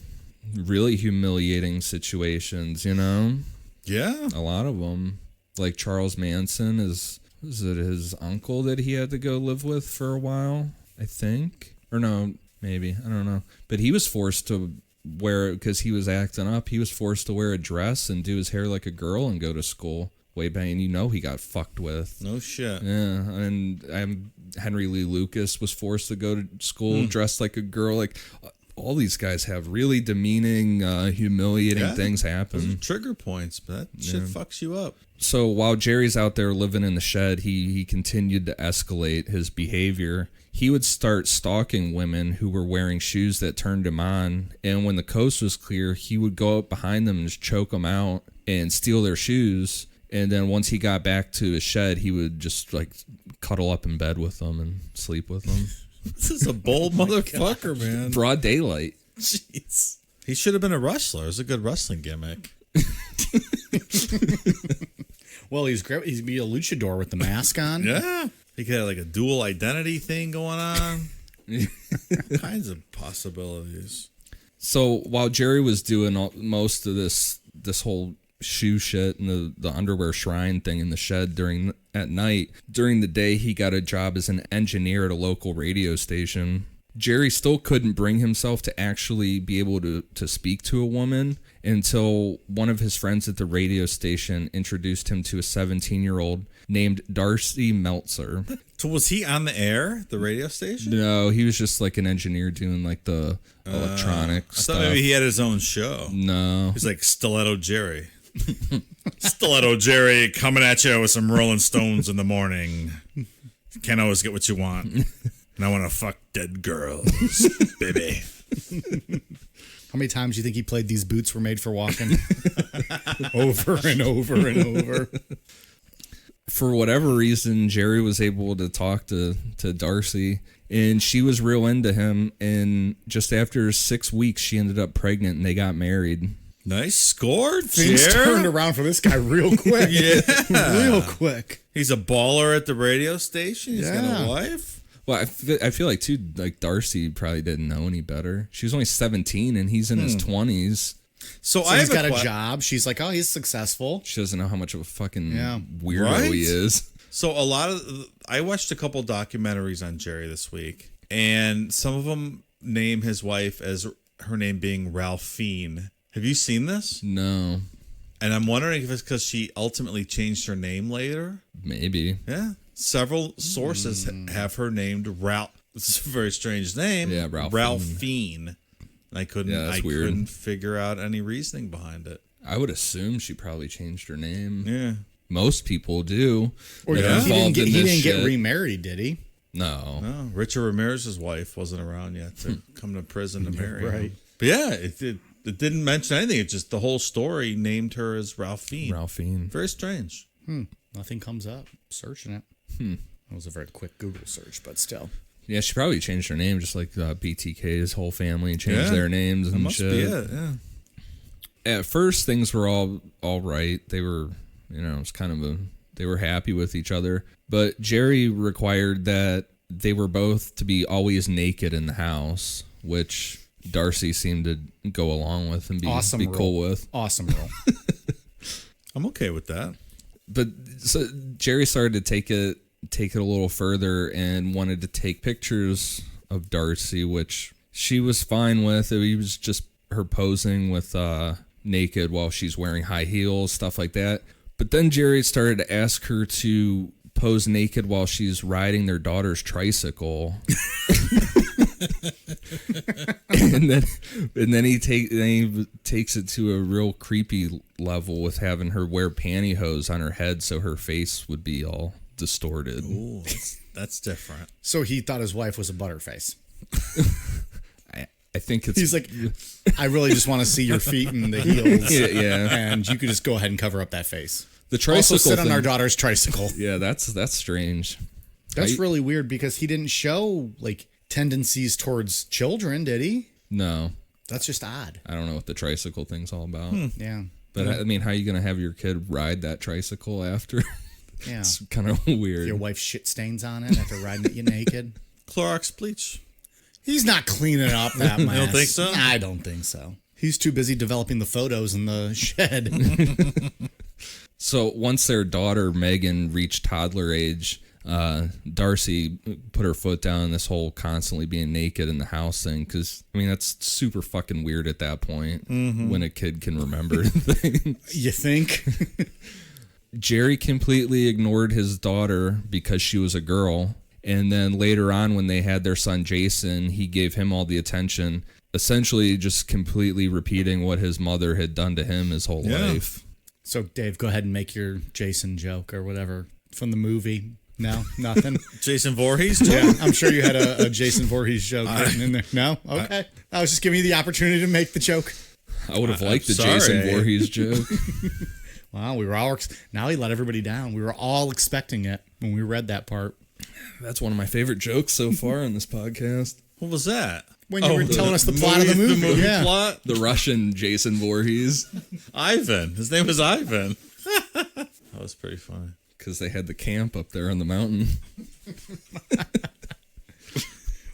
really humiliating situations, Yeah. A lot of them. Like Charles Manson was it his uncle that he had to go live with for a while, I think? Or no, maybe. I don't know. But he was forced to because he was acting up, he was forced to wear a dress and do his hair like a girl and go to school way back. And he got fucked with. No shit. Yeah, and Henry Lee Lucas was forced to go to school dressed like a girl. Like, all these guys have really demeaning, humiliating things happen. Those are trigger points, but that shit fucks you up. So while Jerry's out there living in the shed, he continued to escalate his behavior. He would start stalking women who were wearing shoes that turned him on. And when the coast was clear, he would go up behind them and just choke them out and steal their shoes. And then once he got back to his shed, he would just like cuddle up in bed with them and sleep with them. This is a bold motherfucker, man. Broad daylight. Jeez. He should have been a wrestler. It was a good wrestling gimmick. Well, he's great. He'd be a luchador with the mask on. Yeah. He could have like a dual identity thing going on. All kinds of possibilities. So while Jerry was doing most of this whole shoe shit and the underwear shrine thing in the shed at night, during the day he got a job as an engineer at a local radio station. Jerry still couldn't bring himself to actually be able to speak to a woman until one of his friends at the radio station introduced him to a 17-year-old named Darcy Meltzer. So was he on the air, the radio station? No, he was just like an engineer doing like the electronic stuff. I thought maybe he had his own show. No. He's like Stiletto Jerry. Stiletto Jerry coming at you with some Rolling Stones in the morning. Can't always get what you want. And I want to fuck dead girls, baby. How many times do you think he played These Boots Were Made for Walking? Over and over and over. For whatever reason, Jerry was able to talk to Darcy, and she was real into him. And just after 6 weeks, she ended up pregnant, and they got married. Nice score, Things Jer. turned around for this guy real quick. Yeah. Real quick. He's a baller at the radio station. He's got Yeah. a wife. Well, I feel like, too, like Darcy probably didn't know any better. She was only 17, and he's in his 20s. So He's got a job. She's like, oh, he's successful. She doesn't know how much of a fucking weirdo Right? he is. So I watched a couple documentaries on Jerry this week, and some of them name his wife as her name being Ralphine. Have you seen this? No. And I'm wondering if it's because she ultimately changed her name later. Maybe. Yeah. Several sources have her named Ralph. This is a very strange name. Yeah, Ralphine. Ralphine. And I that's weird. couldn't figure out any reasoning behind it. I would assume she probably changed her name. Yeah. Most people do. Or that are he involved in didn't this get shit. remarried, did he? No. No, Richard Ramirez's wife wasn't around yet to come to prison to marry him. Right. But yeah, it didn't mention anything. It just the whole story named her as Ralphine. Ralphine. Very strange. Nothing comes up. Searching it. That was a very quick Google search, but still. Yeah, she probably changed her name just like BTK's whole family changed their names and That must shit. be it, yeah. At first, things were all right. They were, it was kind of they were happy with each other. But Jerry required that they were both to be always naked in the house, which Darcy seemed to go along with and be cool with. Awesome role. I'm okay with that. But so Jerry started to take it a little further and wanted to take pictures of Darcy, which she was fine with. It was just her posing with naked while she's wearing high heels, stuff like that. But then Jerry started to ask her to pose naked while she's riding their daughter's tricycle. and then he takes it to a real creepy level with having her wear pantyhose on her head so her face would be all distorted. Ooh, that's different. So he thought his wife was a butterface. I think it's... He's like, I really just want to see your feet and the heels. Yeah. And you could just go ahead and cover up that face. The tricycle Also sit on thing- our daughter's tricycle. Yeah, that's strange. That's really weird because he didn't show like tendencies towards children, did he? No. That's just odd. I don't know what the tricycle thing's all about. Yeah. But I mean, how are you going to have your kid ride that tricycle after? Yeah. It's kind of weird. Your wife's shit stains on it after riding at you naked. Clorox bleach. He's not cleaning up that mess. You don't think so? I don't think so. He's too busy developing the photos in the shed. So once their daughter, Megan, reached toddler age, Darcy put her foot down, this whole constantly being naked in the house thing, because I mean that's super fucking weird at that point when a kid can remember things. You think? Jerry completely ignored his daughter because she was a girl, and then later on when they had their son Jason, he gave him all the attention, essentially just completely repeating what his mother had done to him his whole life. So Dave, go ahead and make your Jason joke or whatever from the movie. No, nothing. Jason Voorhees joke? Yeah, I'm sure you had a Jason Voorhees joke written in there. No? Okay. I was just giving you the opportunity to make the joke. I would have liked the sorry. Jason Voorhees joke. Wow, we were all... Now he let everybody down. We were all expecting it when we read that part. That's one of my favorite jokes so far on this podcast. What was that? When you were telling us the plot of the movie. The movie Yeah. plot? The Russian Jason Voorhees. Ivan. His name was Ivan. That was pretty funny. Because they had the camp up there on the mountain.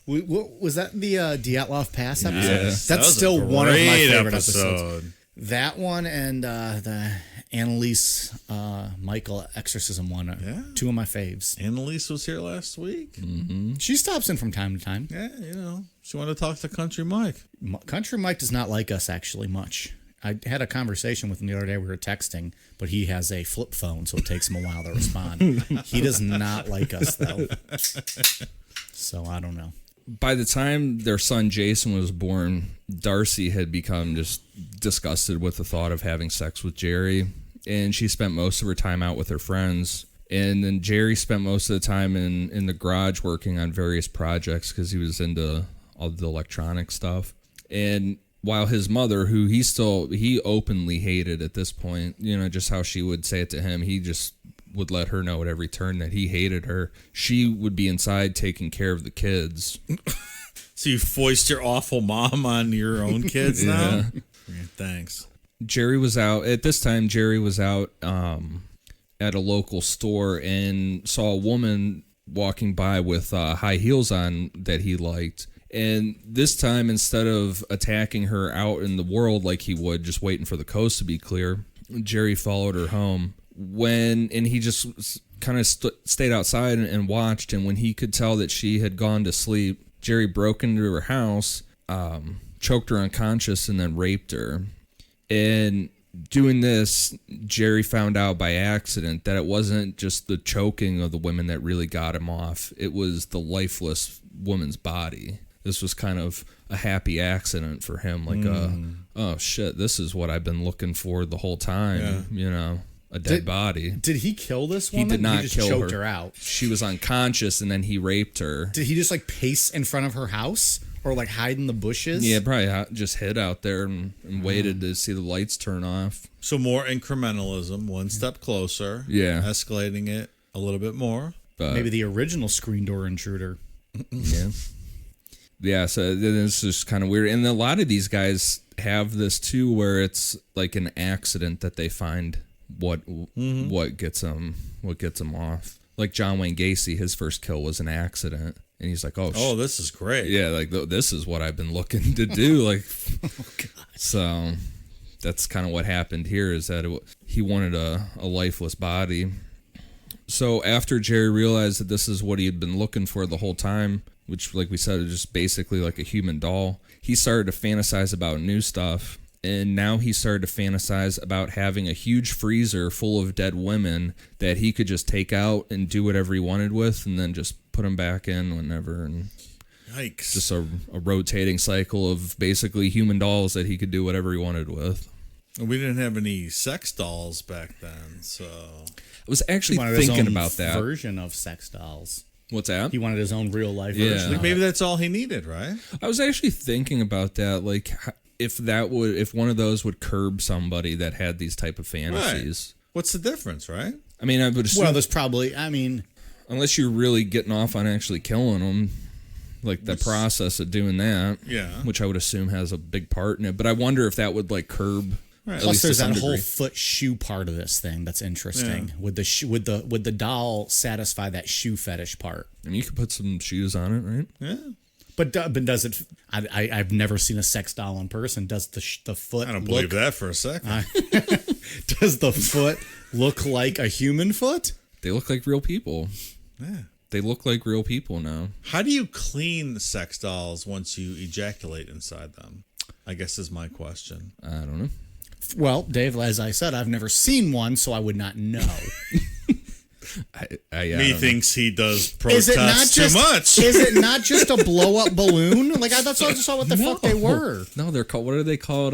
Was that the Dyatlov Pass episode? Yes, That's that was still a one of my great favorite episode. episodes. That one and the Annalise Michael exorcism one are Yeah. two of my faves. Annalise was here last week. She stops in from time to time. Yeah, she wanted to talk to Country Mike. Country Mike does not like us actually much. I had a conversation with him the other day. We were texting, but he has a flip phone, so it takes him a while to respond. He does not like us, though. So I don't know. By the time their son Jason was born, Darcy had become just disgusted with the thought of having sex with Jerry, and she spent most of her time out with her friends. And then Jerry spent most of the time in the garage working on various projects because he was into all the electronic stuff. And while his mother, who he openly hated at this point, just how she would say it to him, he just would let her know at every turn that he hated her. She would be inside taking care of the kids. So you foist your awful mom on your own kids now? Yeah. Thanks. Jerry was out at at a local store and saw a woman walking by with high heels on that he liked. And this time, instead of attacking her out in the world like he would, just waiting for the coast to be clear, Jerry followed her home. And he just kind of stayed outside and watched. And when he could tell that she had gone to sleep, Jerry broke into her house, choked her unconscious, and then raped her. And doing this, Jerry found out by accident that it wasn't just the choking of the women that really got him off. It was the lifeless woman's body. This was kind of a happy accident for him. Like, oh shit, this is what I've been looking for the whole time. A dead body. Did he kill this woman? He did not just kill choked her. her out. She was unconscious, and then he raped her. Did he just like pace in front of her house or like hide in the bushes? Yeah, probably just hid out there and waited to see the lights turn off. So more incrementalism, one step closer. Yeah. Escalating it a little bit more. But Maybe the original screen door intruder. yeah. Yeah, so this is kind of weird. And a lot of these guys have this too, where it's like an accident that they find what gets them off. Like John Wayne Gacy, his first kill was an accident, and he's like, this is great. yeah, like this is what I've been looking to do." Like, so that's kind of what happened here. Is that he wanted a lifeless body. So after Jerry realized that this is what he had been looking for the whole time, which, like we said, is just basically like a human doll, he started to fantasize about new stuff. And now he started to fantasize about having a huge freezer full of dead women that he could just take out and do whatever he wanted with, and then just put them back in whenever. And Yikes. just a rotating cycle of basically human dolls that he could do whatever he wanted with. And we didn't have any sex dolls back then, so... I was actually He wanted his thinking own about that. version of sex dolls. What's that? He wanted his own real life Yeah. version. of Maybe it. that's all he needed, right? I was actually thinking about that, like if one of those would curb somebody that had these type of fantasies. Right. What's the difference, right? I mean, I would assume, Well, there's probably. I mean, unless you're really getting off on actually killing them, like the process of doing that, Yeah. which I would assume has a big part in it. But I wonder if that would like curb. Right. At plus least to there's some that whole degree. foot shoe part of this thing that's interesting. Would the doll satisfy that shoe fetish part? I mean, you could put some shoes on it, right? Yeah. But does it? I've never seen a sex doll in person. Does the foot? I don't believe that for a second. Does the foot look like a human foot? They look like real people. Yeah. They look like real people now. How do you clean sex dolls once you ejaculate inside them? I guess is my question. I don't know. Well, Dave, as I said, I've never seen one, so I would not know. Me thinks he does Is it not protest just too much. Is it not just a blow up balloon? Like I thought, I just saw what the fuck they were. No, they're called. What are they called?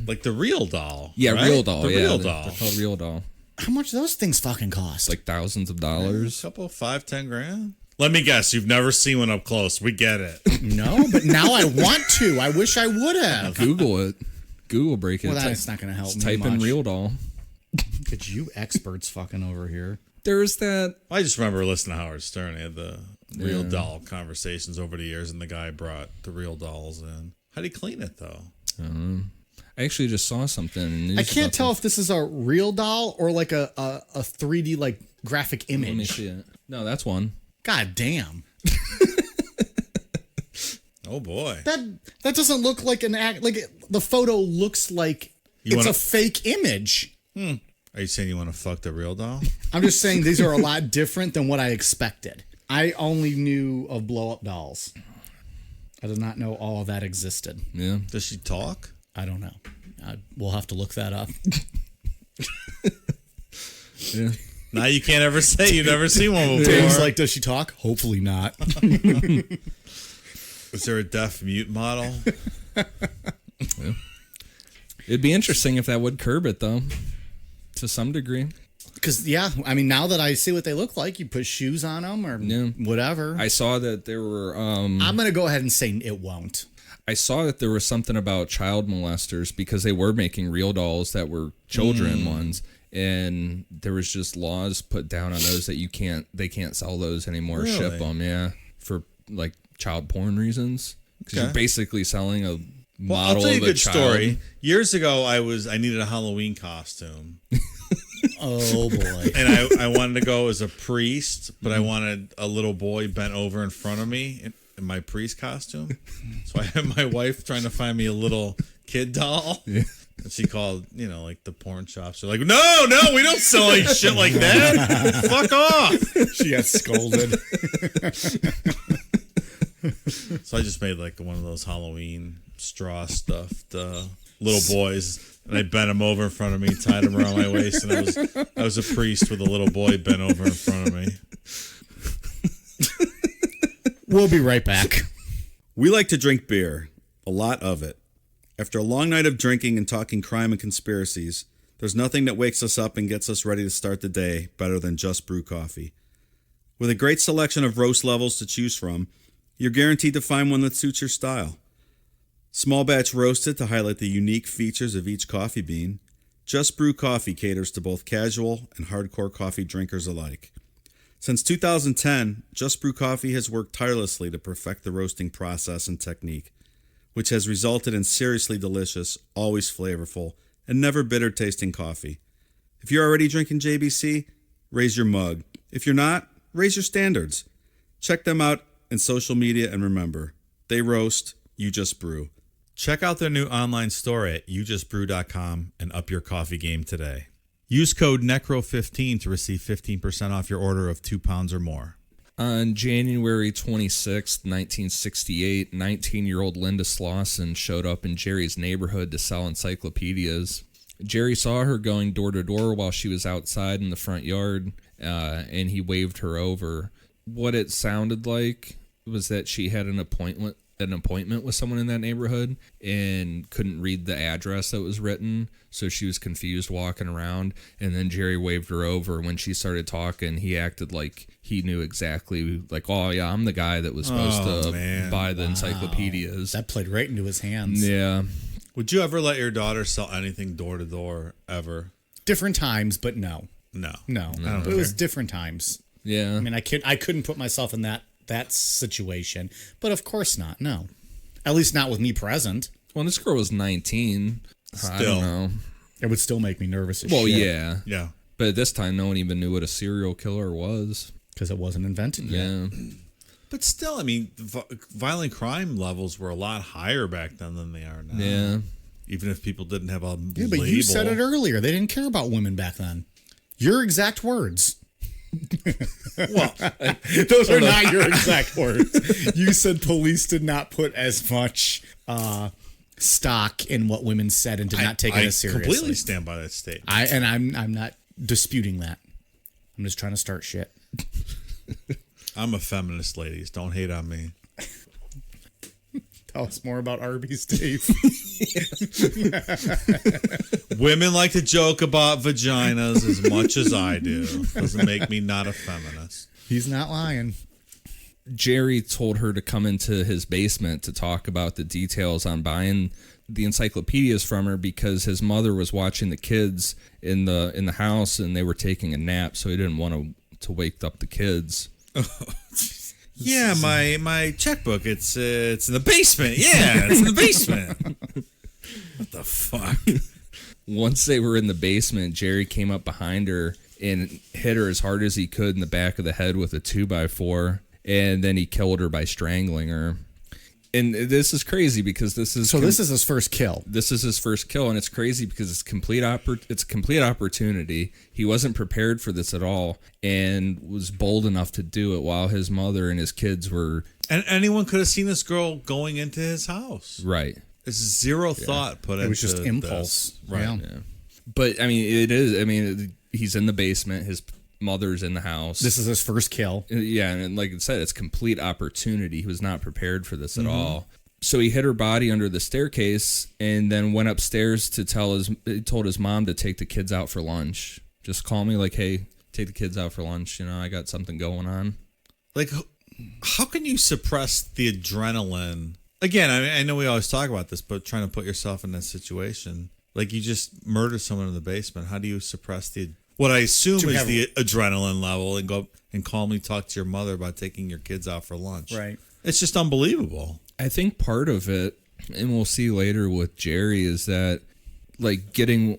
Like the real doll. Yeah, right? real doll. The yeah, real they're doll. called real doll. How much do those things fucking cost? Like thousands of A dollars. couple, 5-10 grand. Let me guess. You've never seen one up close. We get it. No, but now I want to. I wish I would have. Google it. Google break it. Well, that's not going to help Just me type in much. real doll. Look at you experts fucking over here. There's that. I just remember listening to Howard Stern. He had the real doll conversations over the years, and the guy brought the real dolls in. How do you clean it, though? I actually just saw something. in the news I can't about tell this. if this is a real doll or like a 3D like graphic Let me image. see it. No, that's one. God damn. Oh, boy. That doesn't look like an act. Like the photo looks like it's a fake image. Are you saying you want to fuck the real doll? I'm just saying these are a lot different than what I expected. I only knew of blow up dolls. I did not know all of that existed. Yeah. Does she talk? I don't know. We'll have to look that up. Yeah. Now you can't ever say you've never seen one before. Dave's like, does she talk? Hopefully not. Is there a deaf mute model? Yeah. It'd be interesting if that would curb it, though, to some degree. Because, yeah, I mean, now that I see what they look like, you put shoes on them or whatever. I saw that there were. I'm going to go ahead and say it won't. I saw that there was something about child molesters because they were making real dolls that were children ones, and there was just laws put down on those that they can't sell those anymore, or ship them, for like child porn reasons. Because you're basically selling a Well, model I'll tell you of a a good child. story. Years ago, I needed a Halloween costume. Oh, boy. And I wanted to go as a priest, but I wanted a little boy bent over in front of me in my priest costume. So I had my wife trying to find me a little kid doll. Yeah. And she called, like the porn shops. They're like, no, we don't sell any shit like that. Fuck off. She got scolded. So I just made like one of those Halloween straw-stuffed little boys. And I bent him over in front of me, tied him around my waist, and I was a priest with a little boy bent over in front of me. We'll be right back. We like to drink beer, a lot of it. After a long night of drinking and talking crime and conspiracies, there's nothing that wakes us up and gets us ready to start the day better than Just Brew coffee. With a great selection of roast levels to choose from, you're guaranteed to find one that suits your style. Small batch roasted to highlight the unique features of each coffee bean, Just Brew Coffee caters to both casual and hardcore coffee drinkers alike. Since 2010, Just Brew Coffee has worked tirelessly to perfect the roasting process and technique, which has resulted in seriously delicious, always flavorful, and never bitter tasting coffee. If you're already drinking JBC, raise your mug. If you're not, raise your standards. Check them out in social media and remember, they roast, you just brew. Check out their new online store at youjustbrew.com and up your coffee game today. Use code NECRO15 to receive 15% off your order of 2 pounds or more. On January 26, 1968, 19-year-old Linda Slauson showed up in Jerry's neighborhood to sell encyclopedias. Jerry saw her going door to door while she was outside in the front yard, and he waved her over. What it sounded like was that she had an appointment with someone in that neighborhood and couldn't read the address that was written, so she was confused walking around, and then Jerry waved her over. When she started talking, he acted like he knew exactly, like, oh yeah, I'm the guy that was supposed to buy the encyclopedias. That played right into his hands. Yeah. Would you ever let your daughter sell anything door to door ever? Different times, but no. No. It was different times. Yeah. I mean, I couldn't put myself in that situation, but of course not. No, at least not with me present. Well, this girl was 19. I don't know. It would still make me nervous as Well, shit. Yeah. But at this time, no one even knew what a serial killer was. Because it wasn't invented yet. Yeah. But still, I mean, violent crime levels were a lot higher back then than they are now. Yeah. Even if people didn't have a Yeah, but label. you said it earlier. They didn't care about women back then. Your exact words. Well, Those are not your exact words. You said police did not put as much stock in what women said and did not take it as seriously. I completely stand by that statement. I'm not disputing that. I'm just trying to start shit. I'm a feminist, ladies. Don't hate on me. Tell us more about Arby's, Dave. Women like to joke about vaginas as much as I do. Doesn't make me not a feminist. He's not lying. Jerry told her to come into his basement to talk about the details on buying the encyclopedias from her because his mother was watching the kids in the house and they were taking a nap, so he didn't want to wake up the kids. Yeah, my checkbook. It's in the basement. Yeah, it's in the basement. What the fuck? Once they were in the basement, Jerry came up behind her and hit her as hard as he could in the back of the head with a 2x4, and then he killed her by strangling her. And this is crazy because this is his first kill. This is his first kill, and it's crazy because it's complete opportunity. He wasn't prepared for this at all, and was bold enough to do it while his mother and his kids were. And anyone could have seen this girl going into his house. Right. There's zero thought put into it. It was just impulse. This. Right. Yeah. But I mean, it is. I mean, he's in the basement. His mother's in the house. This is his first kill. Yeah, and like I said, it's complete opportunity. He was not prepared for this at all. So he hid her body under the staircase and then went upstairs to told his mom to take the kids out for lunch. Just call me like, hey, take the kids out for lunch. You know, I got something going on. Like, how can you suppress the adrenaline? Again, I know we always talk about this, but trying to put yourself in that situation. Like, you just murder someone in the basement. How do you suppress what I assume is the adrenaline level and go and calmly talk to your mother about taking your kids out for lunch? Right. It's just unbelievable. I think part of it, and we'll see later with Jerry, is that like getting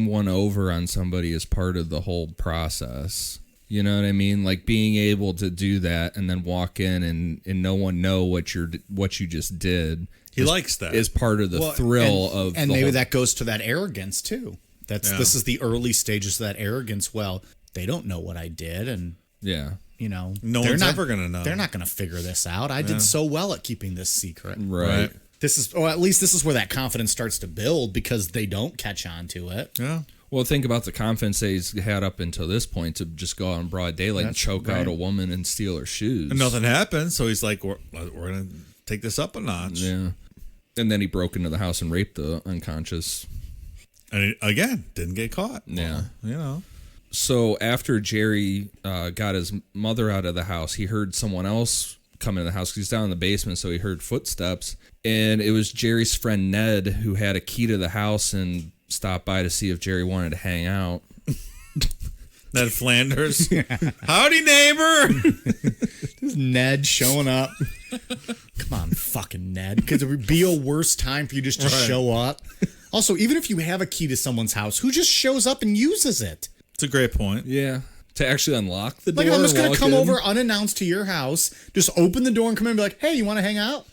one over on somebody is part of the whole process. You know what I mean? Like being able to do that and then walk in and no one know what you just did. He likes that. Is part of the thrill of and the maybe whole, that goes to that arrogance too. This is the early stages of that arrogance. Well, they don't know what I did, and yeah, you know, no one's ever gonna know. They're not gonna figure this out. I did so well at keeping this secret. right. At least this is where that confidence starts to build because they don't catch on to it. Yeah. Well, think about the confidence that he's had up until this point to just go out in broad daylight and choke out a woman and steal her shoes. And nothing happened, so he's like, we're going to take this up a notch. Yeah. And then he broke into the house and raped the unconscious. And again, didn't get caught. Yeah. Well, you know. So after Jerry got his mother out of the house, he heard someone else come into the house because he's down in the basement, so he heard footsteps. And it was Jerry's friend Ned who had a key to the house and stopped by to see if Jerry wanted to hang out. Ned Flanders. Yeah. Howdy, neighbor. This is Ned showing up. Come on, fucking Ned. Because it would be a worse time for you just to show up. Also, even if you have a key to someone's house, who just shows up and uses it? It's a great point. Yeah. To actually unlock the door. Like, I'm just going to come in. over unannounced to your house, just open the door and come in and be like, hey, you want to hang out?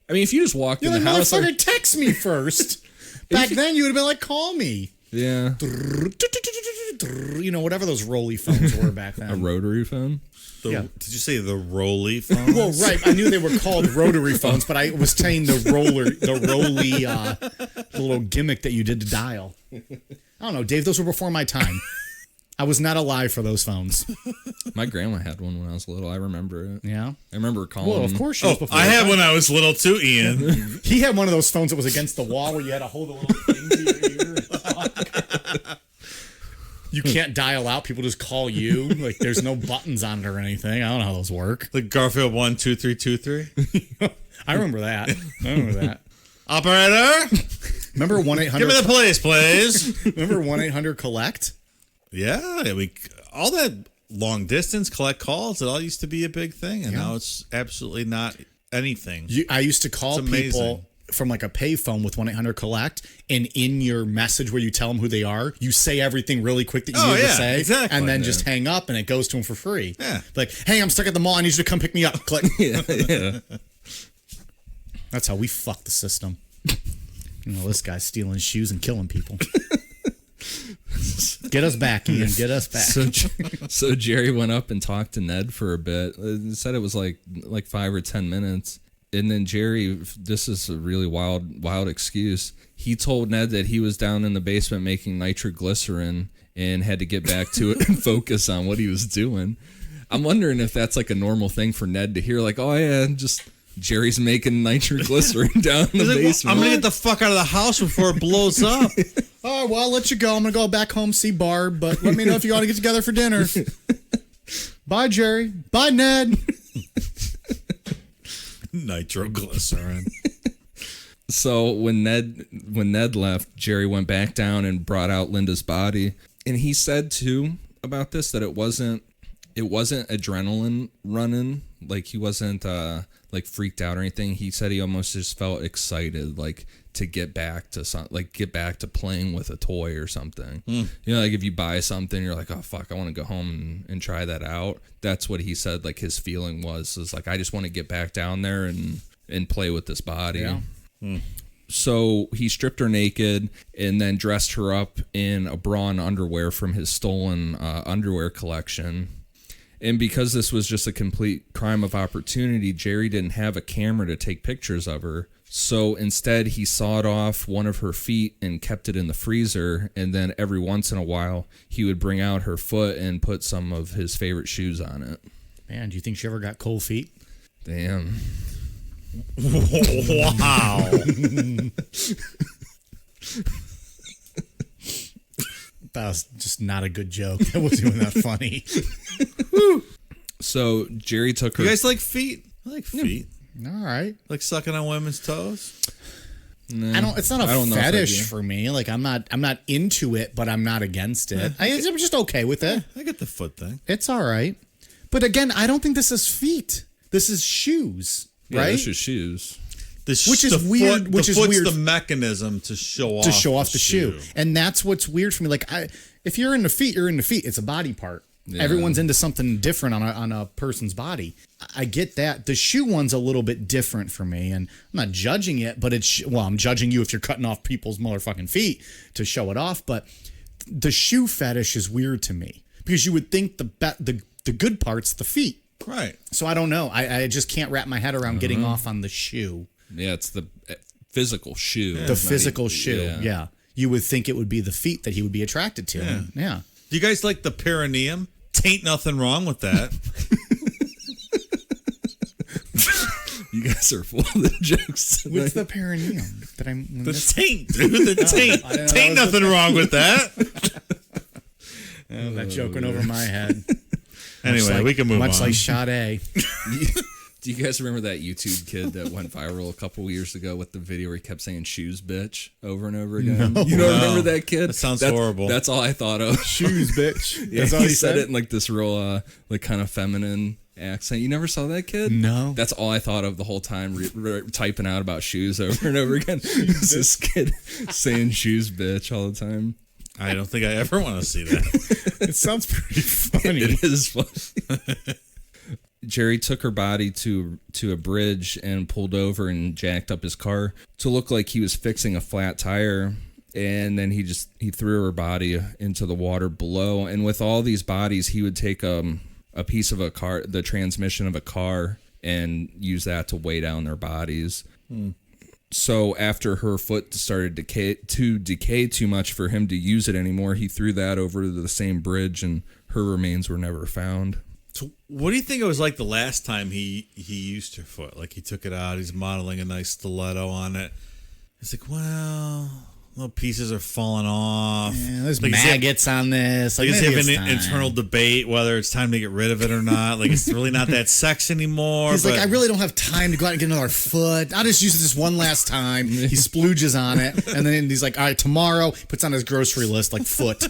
I mean, if you just walked You're in like, the house. motherfucker, text me first. Back then, you would have been like, call me. Yeah. You know, whatever those rolly phones were back then. A rotary phone? Did you say the rolly phone? Well, right. I knew they were called rotary phones, but I was saying the rolly, the little gimmick that you did to dial. I don't know, Dave. Those were before my time. I was not alive for those phones. My grandma had one when I was little. I remember it. Yeah. I remember calling. Well, of course she was before. I had when I was little too, Ian. He had one of those phones that was against the wall where you had to hold a little thing to your ear. You can't dial out. People just call you. Like, there's no buttons on it or anything. I don't know how those work. The Garfield 12323. I remember that. Operator, Remember 1-800? give me the police, please. Remember 1-800-COLLECT? Yeah, all that long distance collect calls. It all used to be a big thing, and now it's absolutely not anything. I used to call people from like a payphone with 1-800-COLLECT, and in your message where you tell them who they are, you say everything really quick that you need to say, exactly. and then just hang up, and it goes to them for free. Yeah. Like, hey, I'm stuck at the mall. I need you to come pick me up. Click. Yeah. That's how we fuck the system. You know, this guy's stealing shoes and killing people. Get us back, Ian. Get us back. So Jerry went up and talked to Ned for a bit. Said it was like 5 or 10 minutes. And then Jerry, this is a really wild excuse. He told Ned that he was down in the basement making nitroglycerin and had to get back to it and focus on what he was doing. I'm wondering if that's like a normal thing for Ned to hear. Like, oh yeah, just Jerry's making nitroglycerin down in the basement. Well, I'm going to get the fuck out of the house before it blows up. Oh, well, I'll let you go. I'm going to go back home, see Barb, but let me know if you want to get together for dinner. Bye, Jerry. Bye, Ned. Nitroglycerin. So when Ned left, Jerry went back down and brought out Linda's body. And he said too about this that it wasn't adrenaline running, like he wasn't like freaked out or anything. He said he almost just felt excited, like to get back to playing with a toy or something. You know, like if you buy something, you're like, oh fuck, I want to go home and try that out. That's what he said. Like his feeling was like, I just want to get back down there and play with this body. Yeah. So he stripped her naked and then dressed her up in a bra and underwear from his stolen underwear collection. And because this was just a complete crime of opportunity, Jerry didn't have a camera to take pictures of her. So instead, he sawed off one of her feet and kept it in the freezer. And then every once in a while, he would bring out her foot and put some of his favorite shoes on it. Man, do you think she ever got cold feet? Damn. Wow. That was just not a good joke. That wasn't even that funny. So Jerry took her. You guys like feet? I like feet. All right. Like sucking on women's toes? Nah, It's not a fetish for me. Like I'm not into it, but I'm not against it. I'm just okay with it. I get the foot thing. It's all right. But again, I don't think this is feet. This is shoes, Yeah, right? this is shoes. Which is weird. The foot's the mechanism to show off the shoe. And that's what's weird for me. Like, if you're into feet, you're into feet. It's a body part. Yeah. Everyone's into something different on a person's body. I get that. The shoe one's a little bit different for me, and I'm not judging it, but I'm judging you if you're cutting off people's motherfucking feet to show it off. But the shoe fetish is weird to me because you would think the good part's the feet. Right. So I don't know. I just can't wrap my head around getting off on the shoe. Yeah, it's the physical shoe. The physical shoe, yeah. You would think it would be the feet that he would be attracted to. Yeah. Do you guys like the perineum? Tain't nothing wrong with that. You guys are full of the jokes tonight. What's the perineum? The taint, dude. The taint. Tain't nothing wrong with that. That joke went over my head. Anyway, we can move on. Much like Sade. Do you guys remember that YouTube kid that went viral a couple years ago with the video where he kept saying "shoes, bitch" over and over again? No. You don't remember that kid? That sounds horrible. That's all I thought of. Shoes, bitch. Yeah, That's all he said it in like this real, like kind of feminine accent. You never saw that kid? No. That's all I thought of the whole time, typing out about shoes over and over again. It's this kid saying "shoes, bitch" all the time. I don't think I ever want to see that. It sounds pretty funny. It is funny. Jerry took her body to a bridge and pulled over and jacked up his car to look like he was fixing a flat tire. And then he threw her body into the water below. And with all these bodies, he would take a piece of a car, the transmission of a car, and use that to weigh down their bodies. So after her foot started to decay too much for him to use it anymore, he threw that over to the same bridge, and her remains were never found. So what do you think it was like the last time he used her foot? Like he took it out, he's modeling a nice stiletto on it. It's like, well, little pieces are falling off. Yeah, there's like maggots on this. Like he's having an internal debate whether it's time to get rid of it or not. Like it's really not that sex anymore. He's like, I really don't have time to go out and get another foot. I'll just use it this one last time. He splooges on it, and then he's like, all right, tomorrow, puts on his grocery list like foot.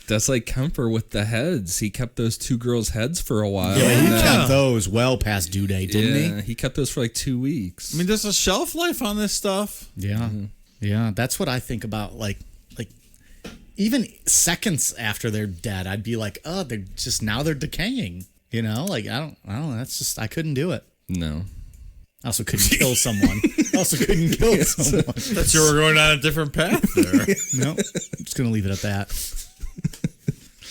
That's like Kemper with the heads. He kept those two girls' heads for a while. Yeah, he kept those well past due date, didn't he? He kept those for like 2 weeks. I mean, there's a shelf life on this stuff. Yeah. Mm-hmm. Yeah, that's what I think about. Like even seconds after they're dead, I'd be like, oh, they're decaying. You know, like I don't know. That's just I couldn't do it. No. I also couldn't kill someone. Thought you were going on a different path there. No, I'm just going to leave it at that.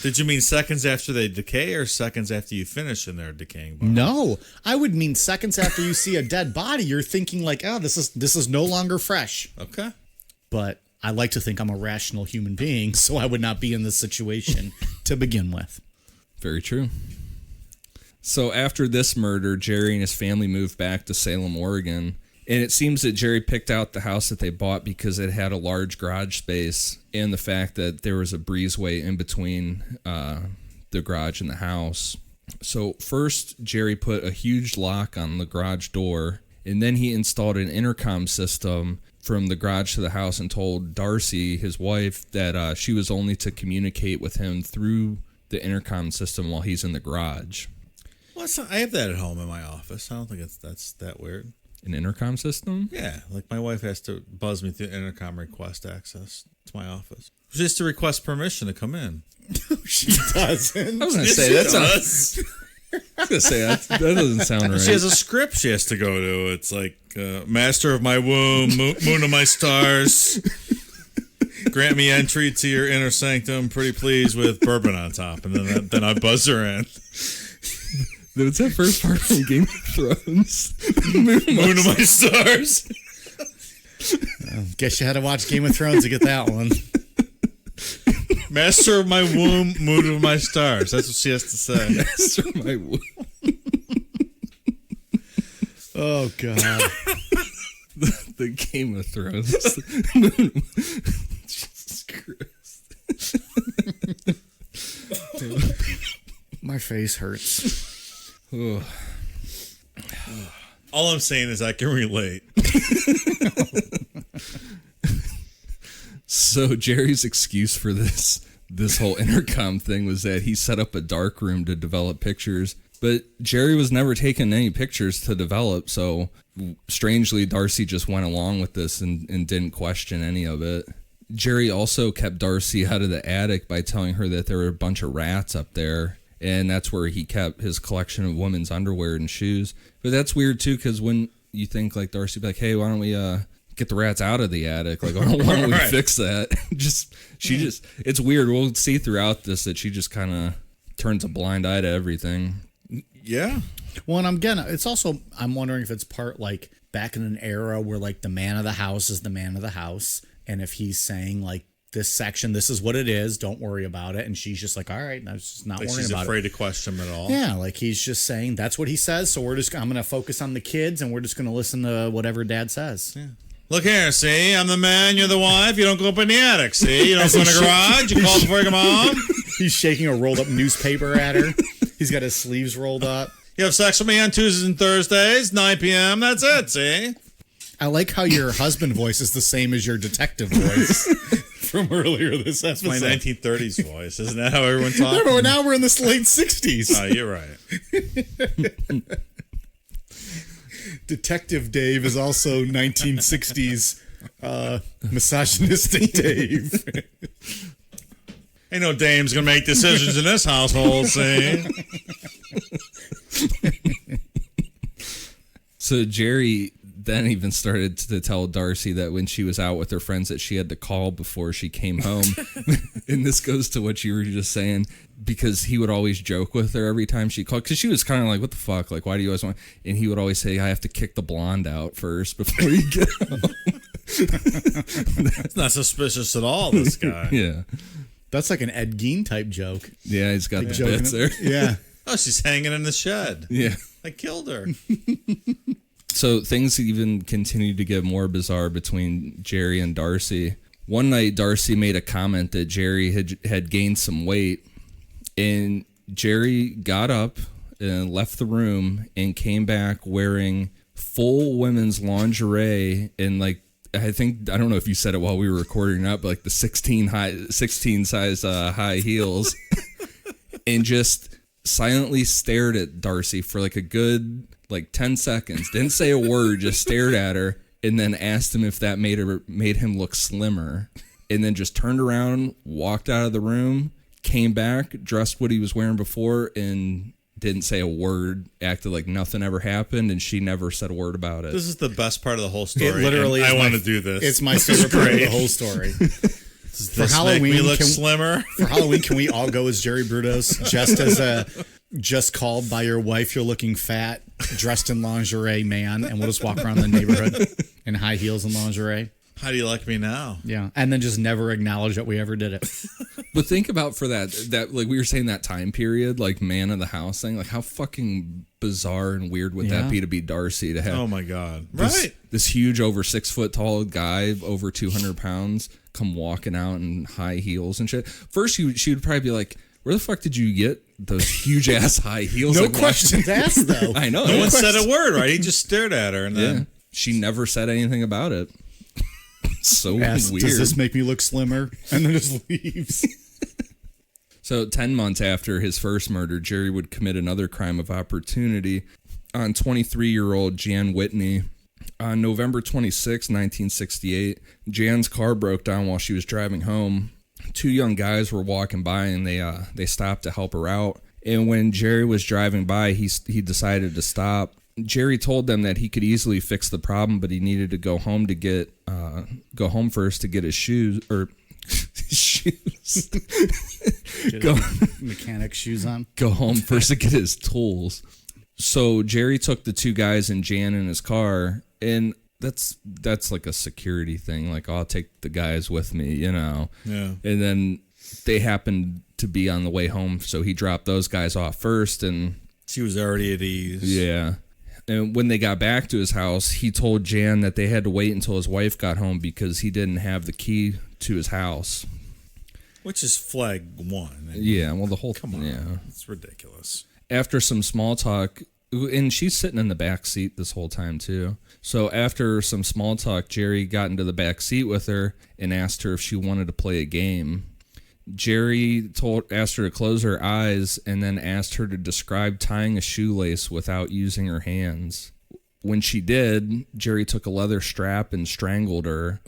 Did you mean seconds after they decay or seconds after you finish in their decaying body? No, I would mean seconds after you see a dead body, you're thinking like, oh, this is no longer fresh. Okay. But I like to think I'm a rational human being, so I would not be in this situation to begin with. Very true. So after this murder, Jerry and his family moved back to Salem, Oregon. And it seems that Jerry picked out the house that they bought because it had a large garage space and the fact that there was a breezeway in between the garage and the house. So first, Jerry put a huge lock on the garage door, and then he installed an intercom system from the garage to the house and told Darcy, his wife, that she was only to communicate with him through the intercom system while he's in the garage. Well, I have that at home in my office. I don't think that's that weird. An intercom system? Yeah, like my wife has to buzz me through intercom request access to my office. She has to request permission to come in. She doesn't. I was going to say, that doesn't sound right. She has a script she has to go to. It's like, master of my womb, moon of my stars. Grant me entry to your inner sanctum, pretty please, with bourbon on top. And then I buzz her in. That's that first part from Game of Thrones. Moon of my stars. Guess you had to watch Game of Thrones to get that one. Master of my womb, moon of my stars. That's what she has to say. Master of my womb. Oh, God. The Game of Thrones. Jesus Christ. My face hurts. All I'm saying is I can relate. So Jerry's excuse for this whole intercom thing was that he set up a dark room to develop pictures, but Jerry was never taking any pictures to develop, so strangely Darcy just went along with this and didn't question any of it. Jerry also kept Darcy out of the attic by telling her that there were a bunch of rats up there, and that's where he kept his collection of women's underwear and shoes. But that's weird too, because when you think like Darcy be like, hey, why don't we get the rats out of the attic? Like, why don't we fix that? It's weird. We'll see throughout this that she just kind of turns a blind eye to everything. Yeah. Well, and I'm wondering if it's part like back in an era where like the man of the house is the man of the house. And if he's saying like, this section, this is what it is, don't worry about it. And she's just like, all right, I'm just not worrying about it. She's afraid to question him at all. Yeah, like he's just saying that's what he says. So I'm going to focus on the kids and we're just going to listen to whatever dad says. Yeah. Look here, see, I'm the man, you're the wife. You don't go up in the attic, see? You don't go in the garage. You call before you come home. He's shaking a rolled up newspaper at her. He's got his sleeves rolled up. You have sex with me on Tuesdays and Thursdays, 9 p.m. That's it, see? I like how your husband voice is the same as your detective voice from earlier this episode. My 1930s voice. Isn't that how everyone talks? No, now we're in the late 60s. Oh, you're right. Detective Dave is also 1960s misogynistic Dave. Ain't no dame's gonna make decisions in this household, see? So Jerry then even started to tell Darcy that when she was out with her friends that she had to call before she came home. And this goes to what you were just saying, because he would always joke with her every time she called, because she was kind of like, what the fuck, like, why do you always want, and he would always say, I have to kick the blonde out first before you get home. That's not suspicious at all, this guy. Yeah. That's like an Ed Gein type joke. Yeah, he's got the bits there. Yeah. Oh, she's hanging in the shed. Yeah. I killed her. So things even continued to get more bizarre between Jerry and Darcy. One night, Darcy made a comment that Jerry had gained some weight, and Jerry got up and left the room and came back wearing full women's lingerie and like, I don't know if you said it while we were recording or not, but like the 16 size high heels, and just silently stared at Darcy for like a good 10 seconds. Didn't say a word, just stared at her, and then asked him if that made him look slimmer, and then just turned around, walked out of the room, came back, dressed what he was wearing before, and didn't say a word, acted like nothing ever happened, and she never said a word about it. This is the best part of the whole story. It literally and is I my- want to do this. It's my favorite part of the whole story. Does For this Halloween, make me look can- slimmer? For Halloween, can we all go as Jerry Brudos, just called by your wife, you're looking fat, dressed in lingerie man, and we'll just walk around the neighborhood in high heels and lingerie? How do you like me now? Yeah, and then just never acknowledge that we ever did it. But think about for that like we were saying, that time period, like man of the house thing, like how fucking bizarre and weird would that be Darcy to have? Oh my God! This huge, over 6 foot tall guy, over 200 pounds, come walking out in high heels and shit. First, she would probably be like, "Where the fuck did you get those huge ass high heels?" No Like, questions asked, though. I know. No one said a word, right? He just stared at her, and then Yeah, she never said anything about it. So Asked, weird. does this make me look slimmer? And then just leaves. So 10 months after his first murder, Jerry would commit another crime of opportunity on 23-year-old Jan Whitney. On November 26, 1968, Jan's car broke down while she was driving home. Two young guys were walking by, and they stopped to help her out. And when Jerry was driving by, he decided to stop. Jerry told them that he could easily fix the problem, but he needed to go home first to get his shoes shoes. Go Mechanic shoes on. go home first to get his tools. So Jerry took the two guys and Jan in his car, and that's like a security thing. Like, I'll take the guys with me, you know. Yeah. And then they happened to be on the way home, so he dropped those guys off first, and she was already at ease. yeah. And when they got back to his house, he told Jan that they had to wait until his wife got home because he didn't have the key to his house. Which is flag one. Yeah, well, the whole... Come on. Yeah. It's ridiculous. After some small talk, and she's sitting in the back seat this whole time, too. So after some small talk, Jerry got into the back seat with her and asked her if she wanted to play a game. Jerry asked her to close her eyes and then asked her to describe tying a shoelace without using her hands. When she did, Jerry took a leather strap and strangled her.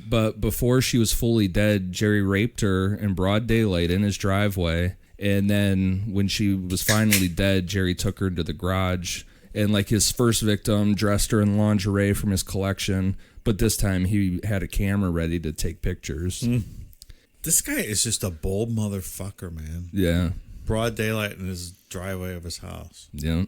But before she was fully dead, Jerry raped her in broad daylight in his driveway. And then when she was finally dead, Jerry took her to the garage. And like his first victim, dressed her in lingerie from his collection. But this time he had a camera ready to take pictures. This guy is just a bold motherfucker, man. Yeah. Broad daylight in his driveway of his house. Yeah.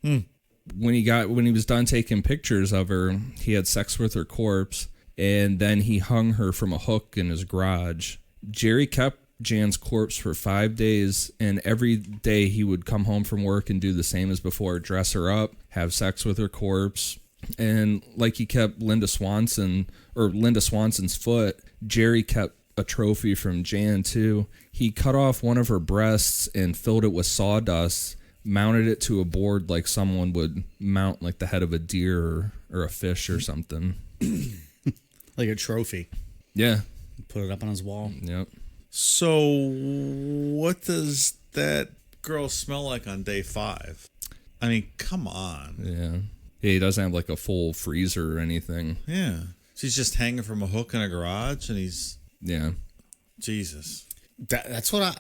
When he was done taking pictures of her, he had sex with her corpse, and then he hung her from a hook in his garage. Jerry kept Jan's corpse for 5 days, and every day he would come home from work and do the same as before, dress her up, have sex with her corpse. And like he kept Linda Swanson's foot, Jerry kept a trophy from Jan too. He cut off one of her breasts and filled it with sawdust, mounted it to a board like someone would mount like the head of a deer or a fish or something. Like a trophy. Yeah. Put it up on his wall. Yep. So, what does that girl smell like on day 5? I mean, come on. Yeah. He doesn't have like a full freezer or anything. Yeah. She's just hanging from a hook in a garage, and he's... Yeah. Jesus. That's what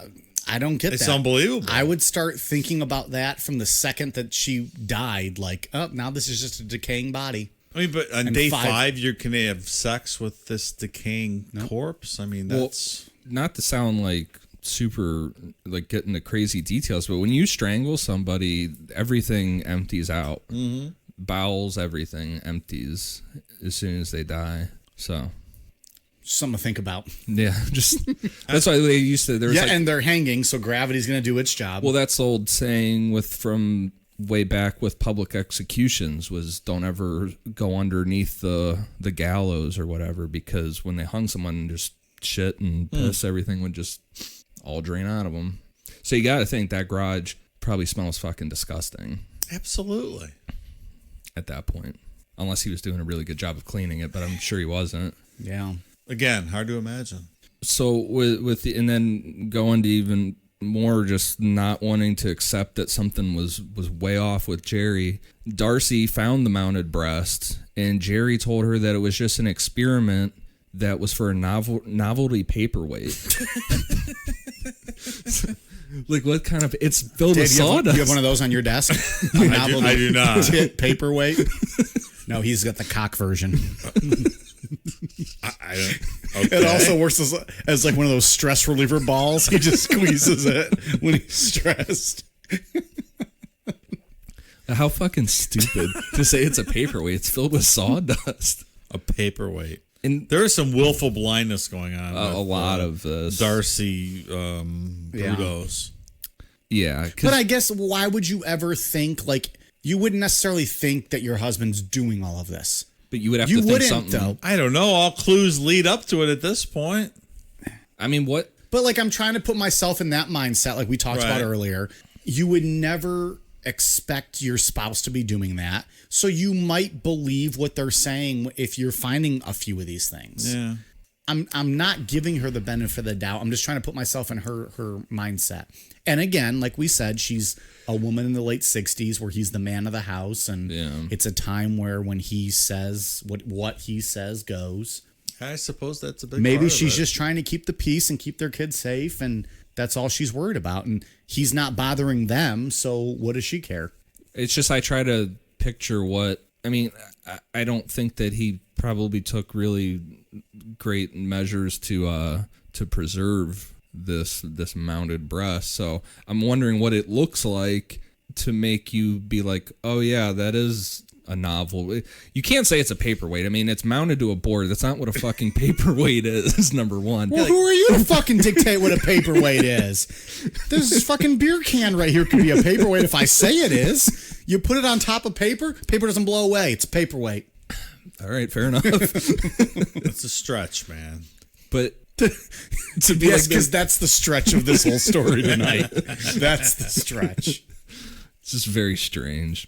I don't get. It's that. unbelievable. I would start thinking about that from the second that she died. Like, oh, now this is just a decaying body. I mean, but on And day 5 5, you can have sex with this decaying corpse. I mean, that's... Not to sound like super, like getting the crazy details, but when you strangle somebody, everything empties out. Mm-hmm. Bowels, everything empties as soon as they die. So... Something to think about. Yeah, just that's why they used to. There was And they're hanging, so gravity's going to do its job. well, that's the old saying from way back with public executions was don't ever go underneath the gallows or whatever, because when they hung someone, just shit and piss, everything would just all drain out of them. So you got to think that garage probably smells fucking disgusting Absolutely. at that point, unless he was doing a really good job of cleaning it, but I'm sure he wasn't. Yeah. Again, hard to imagine. So and then going to even more just not wanting to accept that something was way off with Jerry, Darcy found the mounted breast, and Jerry told her that it was just an experiment that was for a novelty paperweight. Like what kind of? It's filled Dave, with you have sawdust. one of those on your desk? I do not. Paperweight. No, he's got the cock version. I don't. Okay. It also works as like one of those stress reliever balls. He just squeezes it when he's stressed. How fucking stupid to say it's a paperweight. It's filled with sawdust. A paperweight. And There is some willful blindness going on. a with, lot of this. Darcy Brudos. Yeah. But I guess why would you ever think, like, you wouldn't necessarily think that your husband's doing all of this. But you would have You to think wouldn't, something. though. I don't know. All clues lead up to it at this point. I mean, what? But, like, I'm trying to put myself in that mindset, like we talked about earlier. You would never expect your spouse to be doing that. So you might believe what they're saying if you're finding a few of these things. Yeah. I'm not giving her the benefit of the doubt. I'm just trying to put myself in her mindset. And again, like we said, she's a woman in the late 60s where he's the man of the house, and it's a time where when he says what he says goes. I suppose that's a big Maybe part she's of it. just trying to keep the peace and keep their kids safe, and that's all she's worried about. And he's not bothering them, so what does she care? It's just I try to picture what. I mean, I don't think that he probably took really great measures to preserve this mounted breast. So I'm wondering what it looks like to make you be like, oh yeah, that is a novel. You can't say it's a paperweight. I mean, it's mounted to a board. That's not what a fucking paperweight is, number one. Well, who are you to fucking dictate what a paperweight is? This fucking beer can right here could be a paperweight if I say it is. You put it on top of paper doesn't blow away. It's a paperweight. All right, fair enough. It's a stretch, man. But to be Yes, like because that's the stretch of this whole story tonight. That's the stretch. it's just very strange.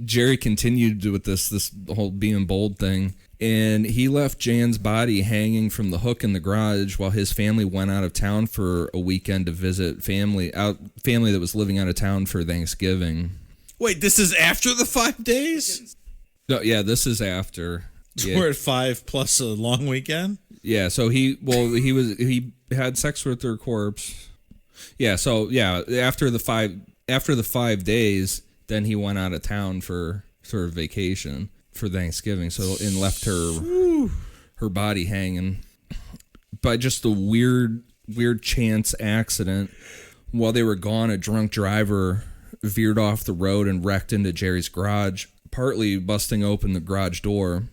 Jerry continued with this whole being bold thing, and he left Jan's body hanging from the hook in the garage while his family went out of town for a weekend to visit family that was living out of town for Thanksgiving. Wait, this is after the 5 days? No, yeah, this is after. Yeah. We're at 5 plus a long weekend? Yeah, so he had sex with their corpse. Yeah, so yeah, after the 5 days, then he went out of town for sort of vacation for Thanksgiving. So and left her body hanging by just a weird chance accident. While they were gone, a drunk driver veered off the road and wrecked into Jerry's garage, partly busting open the garage door.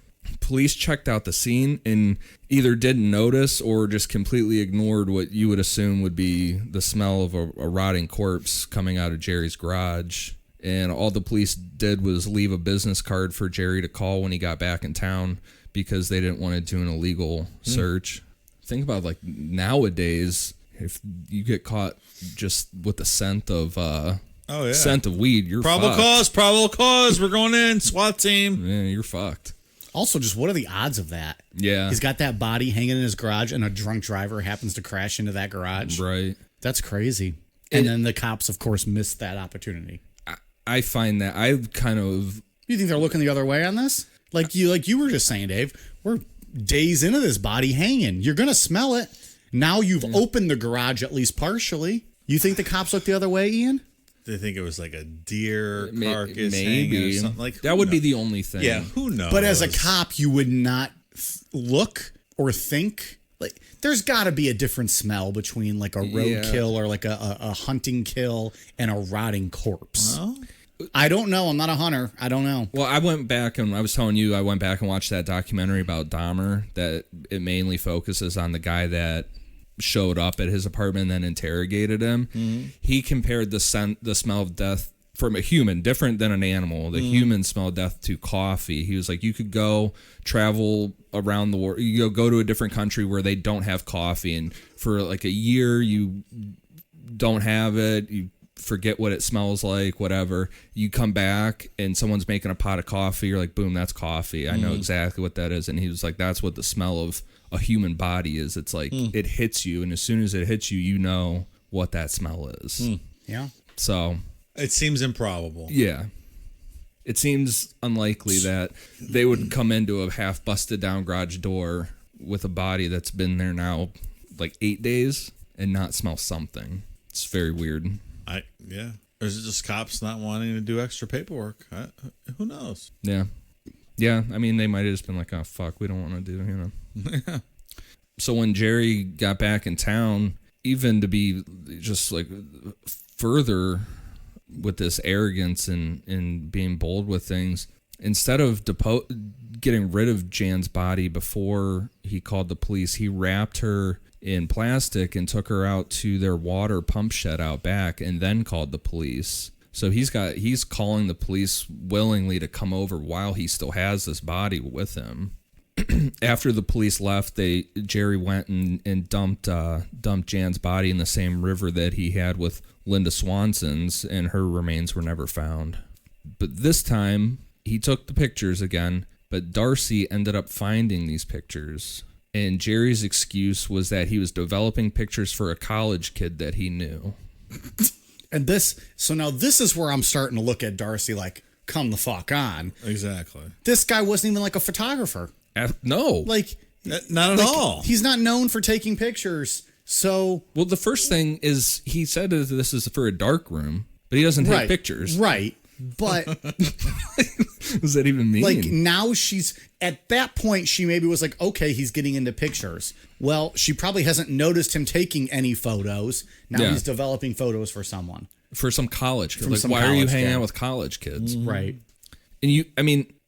Police checked out the scene and either didn't notice or just completely ignored what you would assume would be the smell of a rotting corpse coming out of Jerry's garage. And all the police did was leave a business card for Jerry to call when he got back in town because they didn't want to do an illegal search. Think about like nowadays, if you get caught just with the scent of scent of weed, you're probable cause. We're going in. SWAT team. Yeah, you're fucked. Also, just what are the odds of that? Yeah. He's got that body hanging in his garage, and a drunk driver happens to crash into that garage. Right. That's crazy. And then the cops, of course, missed that opportunity. I find that I kind of. You think they're looking the other way on this? Like you were just saying, Dave. We're days into this body hanging. You're gonna smell it. Now you've opened the garage at least partially. You think the cops look the other way, Ian? They think it was like a deer carcass Maybe hanging or something. Like that would be the only thing. Yeah, who knows? But as a cop, you would not look or think. Like, there's got to be a different smell between like a road kill or like a hunting kill and a rotting corpse. Well, I don't know. I'm not a hunter. I don't know. Well, I went back and I was telling you, I went back and watched that documentary about Dahmer that it mainly focuses on the guy that showed up at his apartment and then interrogated him. Mm-hmm. He compared the smell of death from a human, different than an animal. The human smell of death to coffee. He was like, you could go travel around the world. You go to a different country where they don't have coffee, and for like a year you don't have it. You forget what it smells like, whatever. You come back and someone's making a pot of coffee. You're like, boom, that's coffee. I know exactly what that is. And he was like, that's what the smell of a human body is. It's like it hits you, and as soon as it hits you, you know what that smell is. Yeah. So it seems improbable. Yeah. It seems unlikely that they would come into a half busted down garage door with a body that's been there now like 8 days and not smell something. It's very weird. Yeah. Or is it just cops not wanting to do extra paperwork? Who knows? Yeah. Yeah, I mean, they might have just been like, oh, fuck, we don't want to do, you know. So when Jerry got back in town, even to be just like further with this arrogance and being bold with things, instead of getting rid of Jan's body before he called the police, he wrapped her in plastic and took her out to their water pump shed out back and then called the police. So he's calling the police willingly to come over while he still has this body with him. After the police left, Jerry went and dumped Jan's body in the same river that he had with Linda Swanson's, and her remains were never found. But this time, he took the pictures again, but Darcy ended up finding these pictures. And Jerry's excuse was that he was developing pictures for a college kid that he knew. And now this is where I'm starting to look at Darcy like, come the fuck on. Exactly. This guy wasn't even like a photographer. No. Like, not at all. He's not known for taking pictures. So. Well, the first thing is he said that this is for a dark room, but he doesn't take pictures. Right. But. What does that even mean? Like, now at that point, she maybe was like, okay, he's getting into pictures. Well, she probably hasn't noticed him taking any photos. Now he's developing photos for someone. For some college kids. Like, why are you hanging out with college kids? Right. And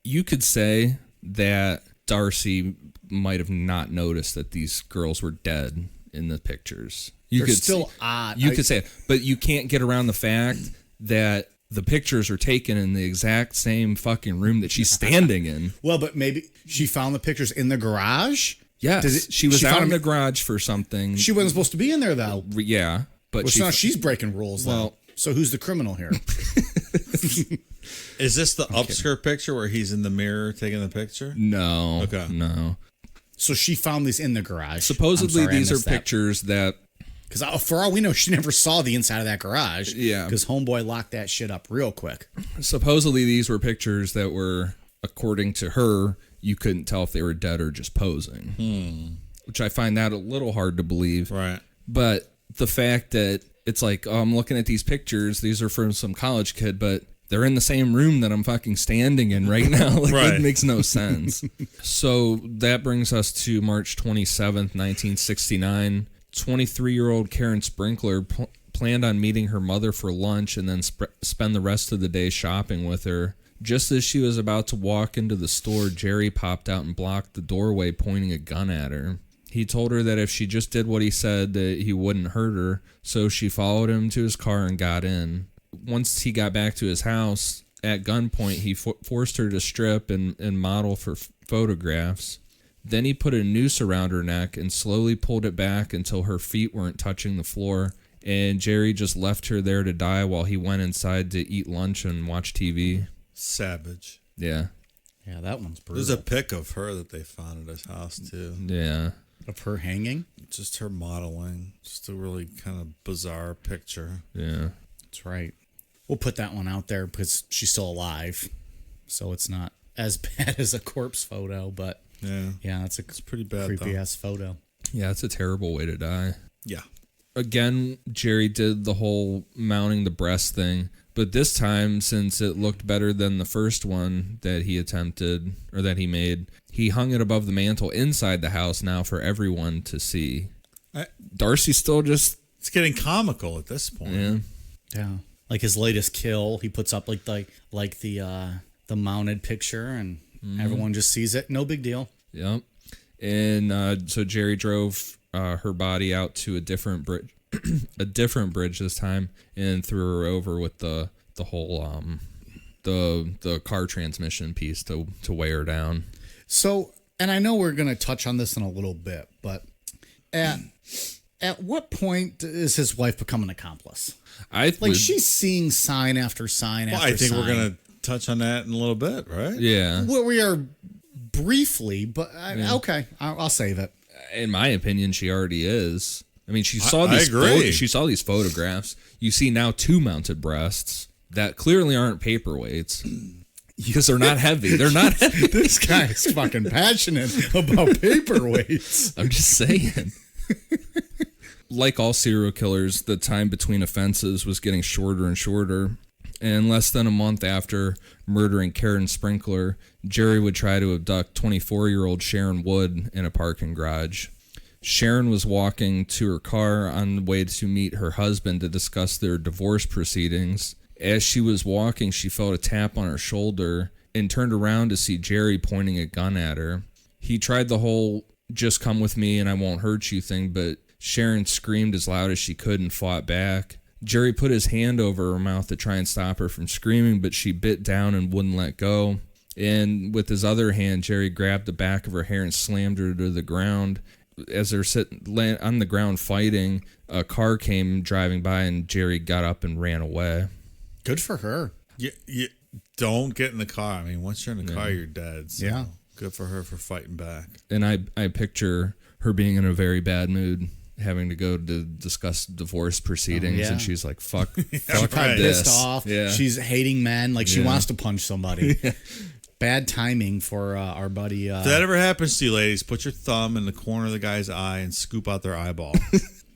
you could say that Darcy might have not noticed that these girls were dead in the pictures. They're still odd. You could say it, but you can't get around the fact that the pictures are taken in the exact same fucking room that she's standing in. Well, but maybe she found the pictures in the garage? Yes. She was out in the garage for something. She wasn't supposed to be in there, though. Yeah. But she's breaking rules, though. Well, so who's the criminal here? Is this the upskirt picture where he's in the mirror taking the picture? No. Okay. No. So she found these in the garage. Supposedly these are pictures that... Because for all we know, she never saw the inside of that garage. Yeah. Because homeboy locked that shit up real quick. Supposedly these were pictures that were, according to her, you couldn't tell if they were dead or just posing. Which I find that a little hard to believe. Right. But the fact that it's like, oh, I'm looking at these pictures, these are from some college kid, but they're in the same room that I'm fucking standing in right now. Like, right. That makes no sense. So that brings us to March 27th, 1969. 23-year-old Karen Sprinkler planned on meeting her mother for lunch and then spend the rest of the day shopping with her. Just as she was about to walk into the store, Jerry popped out and blocked the doorway, pointing a gun at her. He told her that if she just did what he said, that he wouldn't hurt her, so she followed him to his car and got in. Once he got back to his house, at gunpoint, he forced her to strip and model for photographs. Then he put a noose around her neck and slowly pulled it back until her feet weren't touching the floor, and Jerry just left her there to die while he went inside to eat lunch and watch TV. Savage. Yeah. Yeah, that one's brutal. There's a pic of her that they found at his house, too. Yeah. Of her hanging? Just her modeling. Just a really kind of bizarre picture. Yeah. That's right. We'll put that one out there because she's still alive. So it's not as bad as a corpse photo, but yeah, it's pretty bad, creepy ass photo. Yeah, it's a terrible way to die. Yeah. Again, Jerry did the whole mounting the breast thing, but this time, since it looked better than the first one that he attempted or that he made, he hung it above the mantle inside the house now for everyone to see. Darcy still just... It's getting comical at this point. Yeah. Yeah. Like his latest kill, he puts up like the mounted picture and everyone just sees it. No big deal. Yep. And so Jerry drove her body out to a different bridge, this time, and threw her over with the whole the car transmission piece to weigh her down. So, and I know we're gonna touch on this in a little bit, but at what point does his wife become an accomplice? She's seeing sign after sign after sign. I think we're gonna touch on that in a little bit, right? Yeah. Well, we are briefly, but okay, I'll save it. In my opinion, she already is. I mean, she saw these. She saw these photographs. You see now 2 mounted breasts that clearly aren't paperweights because they're not heavy. They're not heavy. This guy is fucking passionate about paperweights. I'm just saying. like all serial killers, the time between offenses was getting shorter and shorter. And less than a month after murdering Karen Sprinkler, Jerry would try to abduct 24-year-old Sharon Wood in a parking garage. Sharon was walking to her car on the way to meet her husband to discuss their divorce proceedings. As she was walking, she felt a tap on her shoulder and turned around to see Jerry pointing a gun at her. He tried the whole "just come with me and I won't hurt you" thing, but Sharon screamed as loud as she could and fought back. Jerry put his hand over her mouth to try and stop her from screaming, but she bit down and wouldn't let go. And with his other hand, Jerry grabbed the back of her hair and slammed her to the ground. As they're sitting on the ground fighting, a car came driving by and Jerry got up and ran away. Good for her. You don't get in the car. I mean, once you're in the car, you're dead. So Yeah. Good for her for fighting back. And I picture her being in a very bad mood, having to go to discuss divorce proceedings, yeah. and she's like, fuck Probably this. pissed off. Yeah. She's hating men. Like, she Yeah. wants to punch somebody. Bad timing for our buddy. If that ever happens to you, ladies, put your thumb in the corner of the guy's eye and scoop out their eyeball.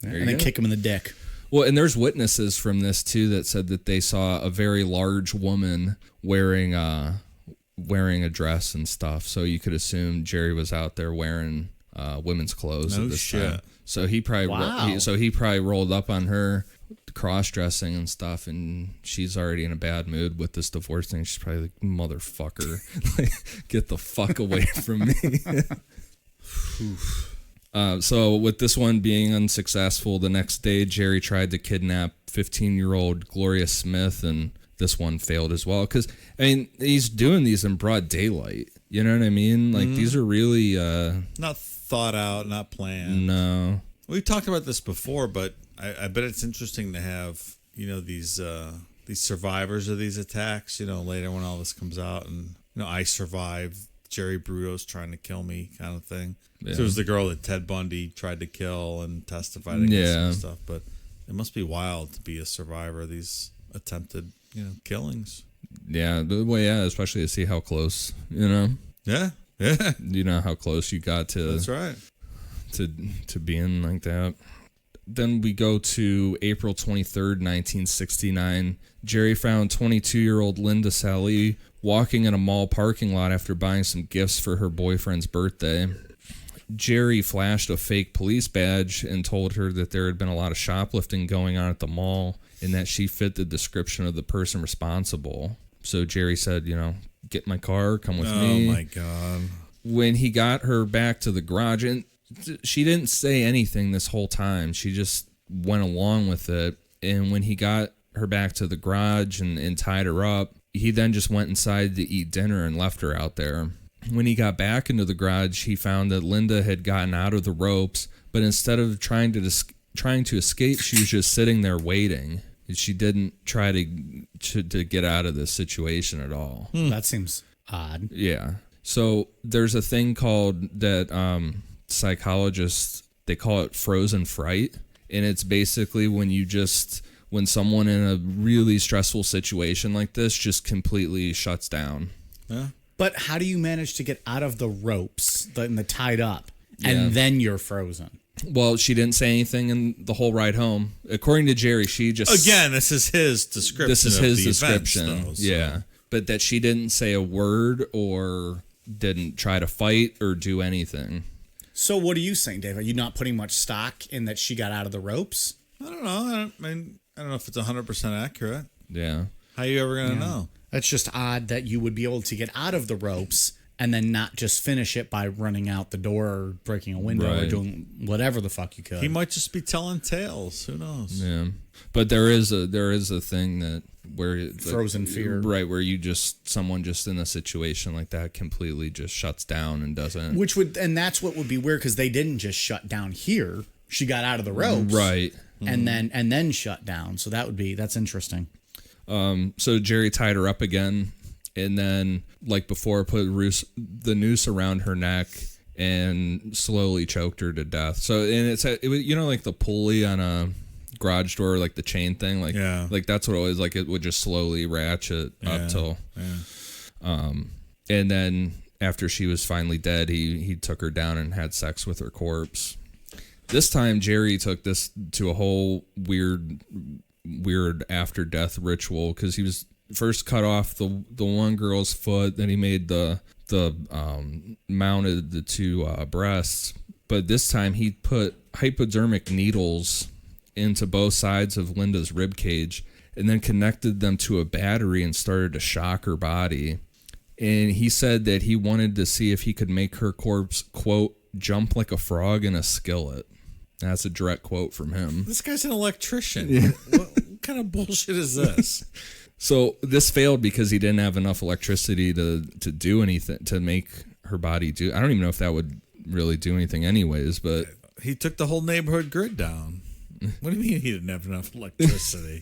and then kick him in the dick. Well, and there's witnesses from this too that said that they saw a very large woman wearing a dress and stuff. So you could assume Jerry was out there wearing women's clothes No at this shit. time. So he probably Wow. he probably rolled up on her, cross-dressing and stuff, and she's already in a bad mood with this divorce thing. She's probably like, "Motherfucker, like, get the fuck away from me." So with this one being unsuccessful, the next day Jerry tried to kidnap 15-year-old Gloria Smith, and this one failed as well. Because, I mean, he's doing these in broad daylight. You know what I mean? Like, these are really... Not thought out, not planned. no. We've talked about this before, but I bet it's interesting to have, these survivors of these attacks, later when all this comes out and, I survived Jerry Brudos trying to kill me kind of thing. Yeah. So it was the girl that Ted Bundy tried to kill and testified against and stuff. But it must be wild to be a survivor of these attempted, killings. Yeah, especially to see how close, Yeah. you know how close you got to... That's right. to being like that. Then we go to April 23rd, 1969. Jerry found 22-year-old Linda Sally walking in a mall parking lot after buying some gifts for her boyfriend's birthday. Jerry flashed a fake police badge and told her that there had been a lot of shoplifting going on at the mall and that she fit the description of the person responsible. So Jerry said, get in my car, come with me. Oh, my God. When he got her back to the garage, and she didn't say anything this whole time. She just went along with it. And when he got her back to the garage and tied her up, he then just went inside to eat dinner and left her out there. When he got back into the garage, he found that Linda had gotten out of the ropes, but instead of trying to escape, she was just sitting there waiting. She didn't try to get out of this situation at all. That seems odd. Yeah. So there's a thing called that psychologists, they call it frozen fright. And it's basically when someone in a really stressful situation like this just completely shuts down. Yeah. But how do you manage to get out of the ropes and the tied up, Yeah. and then you're frozen? Well, she didn't say anything in the whole ride home. According to Jerry, she just... Again, this is his description. This is of his the description. Events, though, so. Yeah. But that she didn't say a word or didn't try to fight or do anything. So what are you saying, Dave? Are you not putting much stock in that she got out of the ropes? I don't know. I don't know if it's 100% accurate. Yeah. How are you ever going to know? That's just odd that you would be able to get out of the ropes and then not just finish it by running out the door or breaking a window or Right. doing whatever the fuck you could. He might just be telling tales. Who knows? Yeah. But there is a thing that where Frozen fear. Right, where someone just in a situation like that completely just shuts down and doesn't. And that's what would be weird, because they didn't just shut down here. She got out of the ropes. Right. And then shut down. So that's interesting. So Jerry tied her up again, and then, like before, put the noose around her neck and slowly choked her to death. So, and it was, like the pulley on a garage door, like the chain thing, like that's what it was. Like, it would just slowly ratchet up till, and then after she was finally dead, he took her down and had sex with her corpse. This time, Jerry took this to a whole weird after death ritual because he was first cut off the one girl's foot, then he made mounted the two breasts, but this time he put hypodermic needles into both sides of Linda's rib cage and then connected them to a battery and started to shock her body. And he said that he wanted to see if he could make her corpse, quote, jump like a frog in a skillet. That's a direct quote from him. This guy's an electrician. Yeah. What kind of bullshit is this? So this failed because he didn't have enough electricity to do anything, to make her body do. I don't even know if that would really do anything anyways, but he took the whole neighborhood grid down. What do you mean he didn't have enough electricity?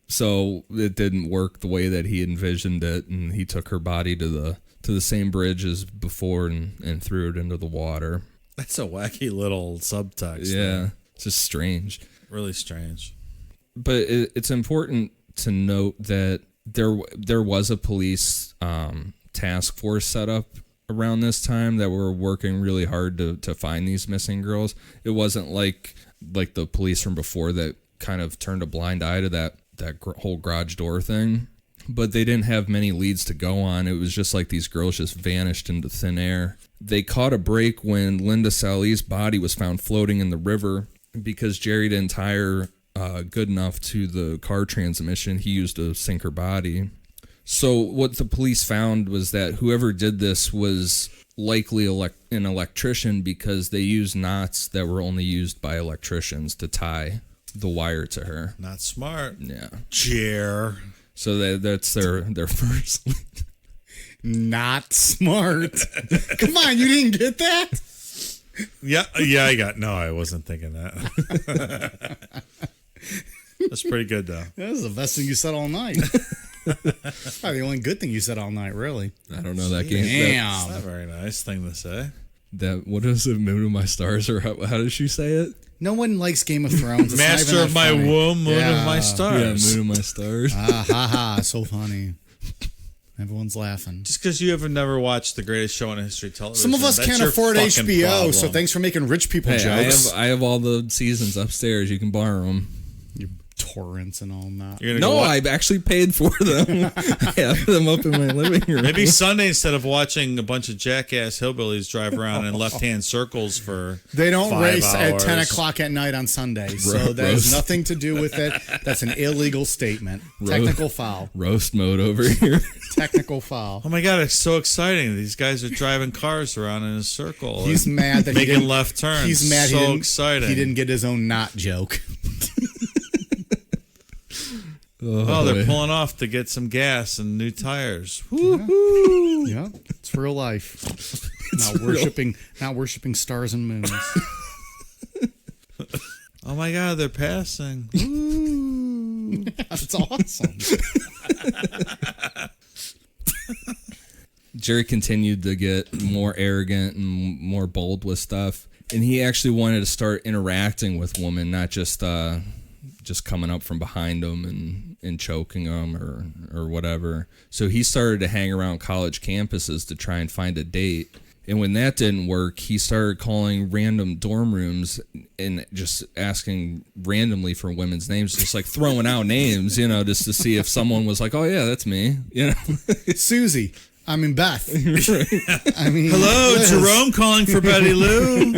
So it didn't work the way that he envisioned it, and he took her body to the same bridge as before and threw it into the water. That's a wacky little subtext. Yeah, there. it's just strange. Really strange. But it's important to note that there was a police task force set up around this time that were working really hard to find these missing girls. It wasn't like the police from before that kind of turned a blind eye to that whole garage door thing. But they didn't have many leads to go on. It was just like these girls just vanished into thin air. They caught a break when Linda Sallee's body was found floating in the river because Jerry didn't tie her good enough to the car transmission. He used to sink her body. So what the police found was that whoever did this was likely an electrician because they used knots that were only used by electricians to tie the wire to her. Not smart. Yeah. Jer. So that's their first lead. Not smart. Come on, you didn't get that? Yeah, I got. No, I wasn't thinking that. That's pretty good, though. That was the best thing you said all night. Probably the only good thing you said all night, really. I don't know that game. Damn. That's not a very nice thing to say. What is it? Moon of my stars, or how does she say it? No one likes Game of Thrones. It's Master not of even my that funny. womb, moon of my stars. Yeah, moon of my stars. Ha ha, so funny. Everyone's laughing. Just because you have never watched the greatest show in history television. Some of us that's can't your afford fucking HBO, problem. so thanks for making rich people Hey, jokes. I have all the seasons upstairs. You can borrow them. Your torrents and all that. You're gonna No, go wa- I've actually paid for them. I have them up in my living room. Maybe Sunday, instead of watching a bunch of jackass hillbillies drive around in left-hand circles for They don't 5 race at hours. 10 o'clock at night on Sunday, so that has nothing to do with it. That's an illegal statement. Technical foul. Roast mode over here. Technical foul. Oh my God, it's so exciting. These guys are driving cars around in a circle. He's mad that he making didn't, left turns. He's mad so he didn't, exciting. he didn't get his own knot joke. Oh, they're pulling off to get some gas and new tires. Woo-hoo. Yeah, it's real life. Not worshiping stars and moons. Oh my God, they're passing. Ooh, that's awesome. Jerry continued to get more arrogant and more bold with stuff, and he actually wanted to start interacting with women, not just coming up from behind them and choking them or whatever. So he started to hang around college campuses to try and find a date. And when that didn't work, he started calling random dorm rooms and just asking randomly for women's names, just like throwing out names, just to see if someone was like, oh yeah, that's me, Susie. I mean, Beth. I mean, Hello, Liz. Jerome calling for Betty Lou.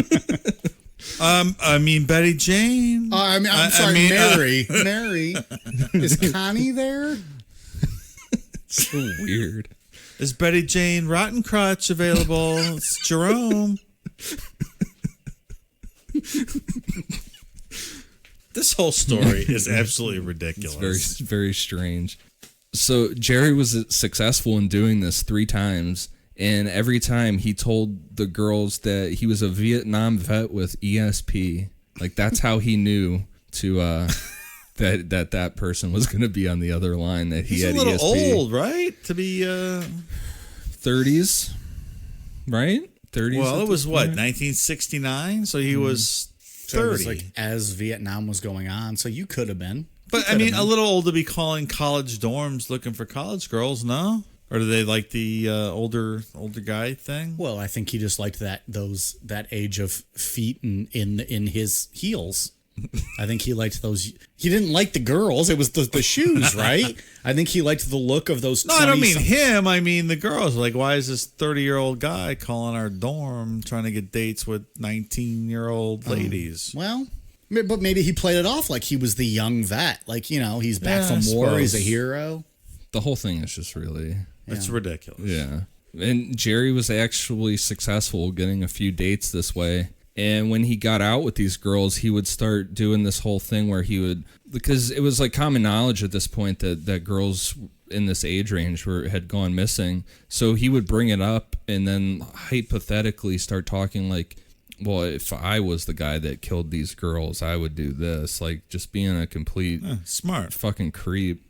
I mean Betty Jane. I'm sorry, Mary. Mary. Is Connie there? So weird. Is Betty Jane Rotten Crotch available? It's Jerome. This whole story is absolutely ridiculous. It's very, very strange. So Jerry was successful in doing this 3 times, and every time he told the girls that he was a Vietnam vet with ESP. Like, that's how he knew to that person was going to be on the other line, that he He's had a little ESP. old, right? To be 30s, right? 30s. well, at it was this what, point? 1969, so he was 30. So it was like as Vietnam was going on, so you could have been. But I mean, a little old to be calling college dorms looking for college girls, no? Or do they like the older guy thing? Well, I think he just liked that age of feet in his heels. I think he liked those. He didn't like the girls. It was the shoes, right? I think he liked the look of those. No, I don't mean him. I mean the girls. Like, why is this 30-year-old guy calling our dorm trying to get dates with 19-year-old ladies? Well, but maybe he played it off like he was the young vet. Like, he's back from war. He's a hero. The whole thing is just really... It's ridiculous. Yeah. And Jerry was actually successful getting a few dates this way. And when he got out with these girls, he would start doing this whole thing where he would, because it was like common knowledge at this point that girls in this age range had gone missing. So he would bring it up and then hypothetically start talking like, well, if I was the guy that killed these girls, I would do this. Like, just being a complete smart fucking creep.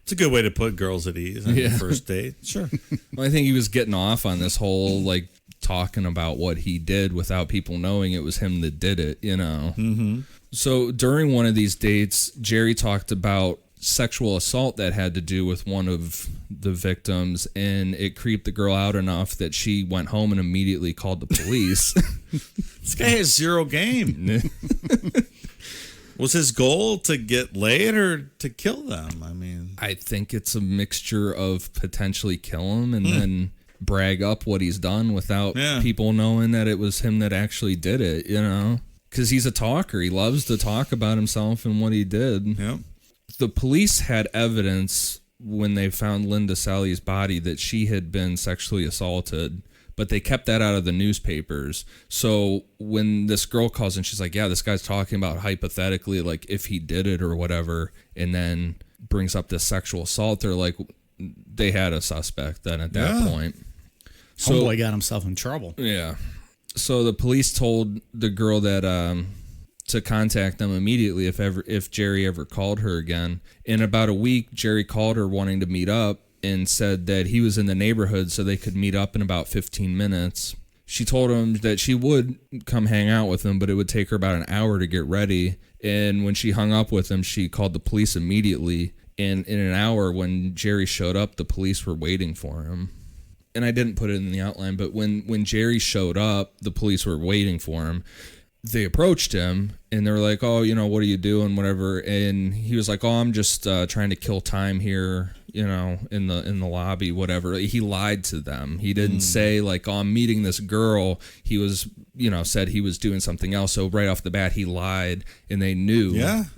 It's a good way to put girls at ease on your first date. Sure. Well, I think he was getting off on this whole, like, talking about what he did without people knowing it was him that did it, Mm-hmm. So during one of these dates, Jerry talked about sexual assault that had to do with one of the victims, and it creeped the girl out enough that she went home and immediately called the police. This guy has zero game. Was his goal to get laid or to kill them? I mean, I think it's a mixture of potentially kill him and then brag up what he's done without people knowing that it was him that actually did it, Because he's a talker. He loves to talk about himself and what he did. Yep. The police had evidence when they found Linda Sally's body that she had been sexually assaulted, but they kept that out of the newspapers. So when this girl calls in, she's like, yeah, this guy's talking about hypothetically, like, if he did it or whatever, and then brings up this sexual assault. They're like, they had a suspect then at that point. So Homeboy got himself in trouble. Yeah. So the police told the girl that to contact them immediately if Jerry ever called her again. In about a week, Jerry called her wanting to meet up and said that he was in the neighborhood so they could meet up in about 15 minutes. She told him that she would come hang out with him, but it would take her about an hour to get ready. And when she hung up with him, she called the police immediately. And in an hour, when Jerry showed up, the police were waiting for him. And I didn't put it in the outline, but when Jerry showed up, the police were waiting for him. They approached him and they were like, oh, what are you doing? Whatever. And he was like, oh, I'm just trying to kill time here, in the lobby, whatever. He lied to them. He didn't say like, oh, I'm meeting this girl. He was, said he was doing something else. So right off the bat, he lied and they knew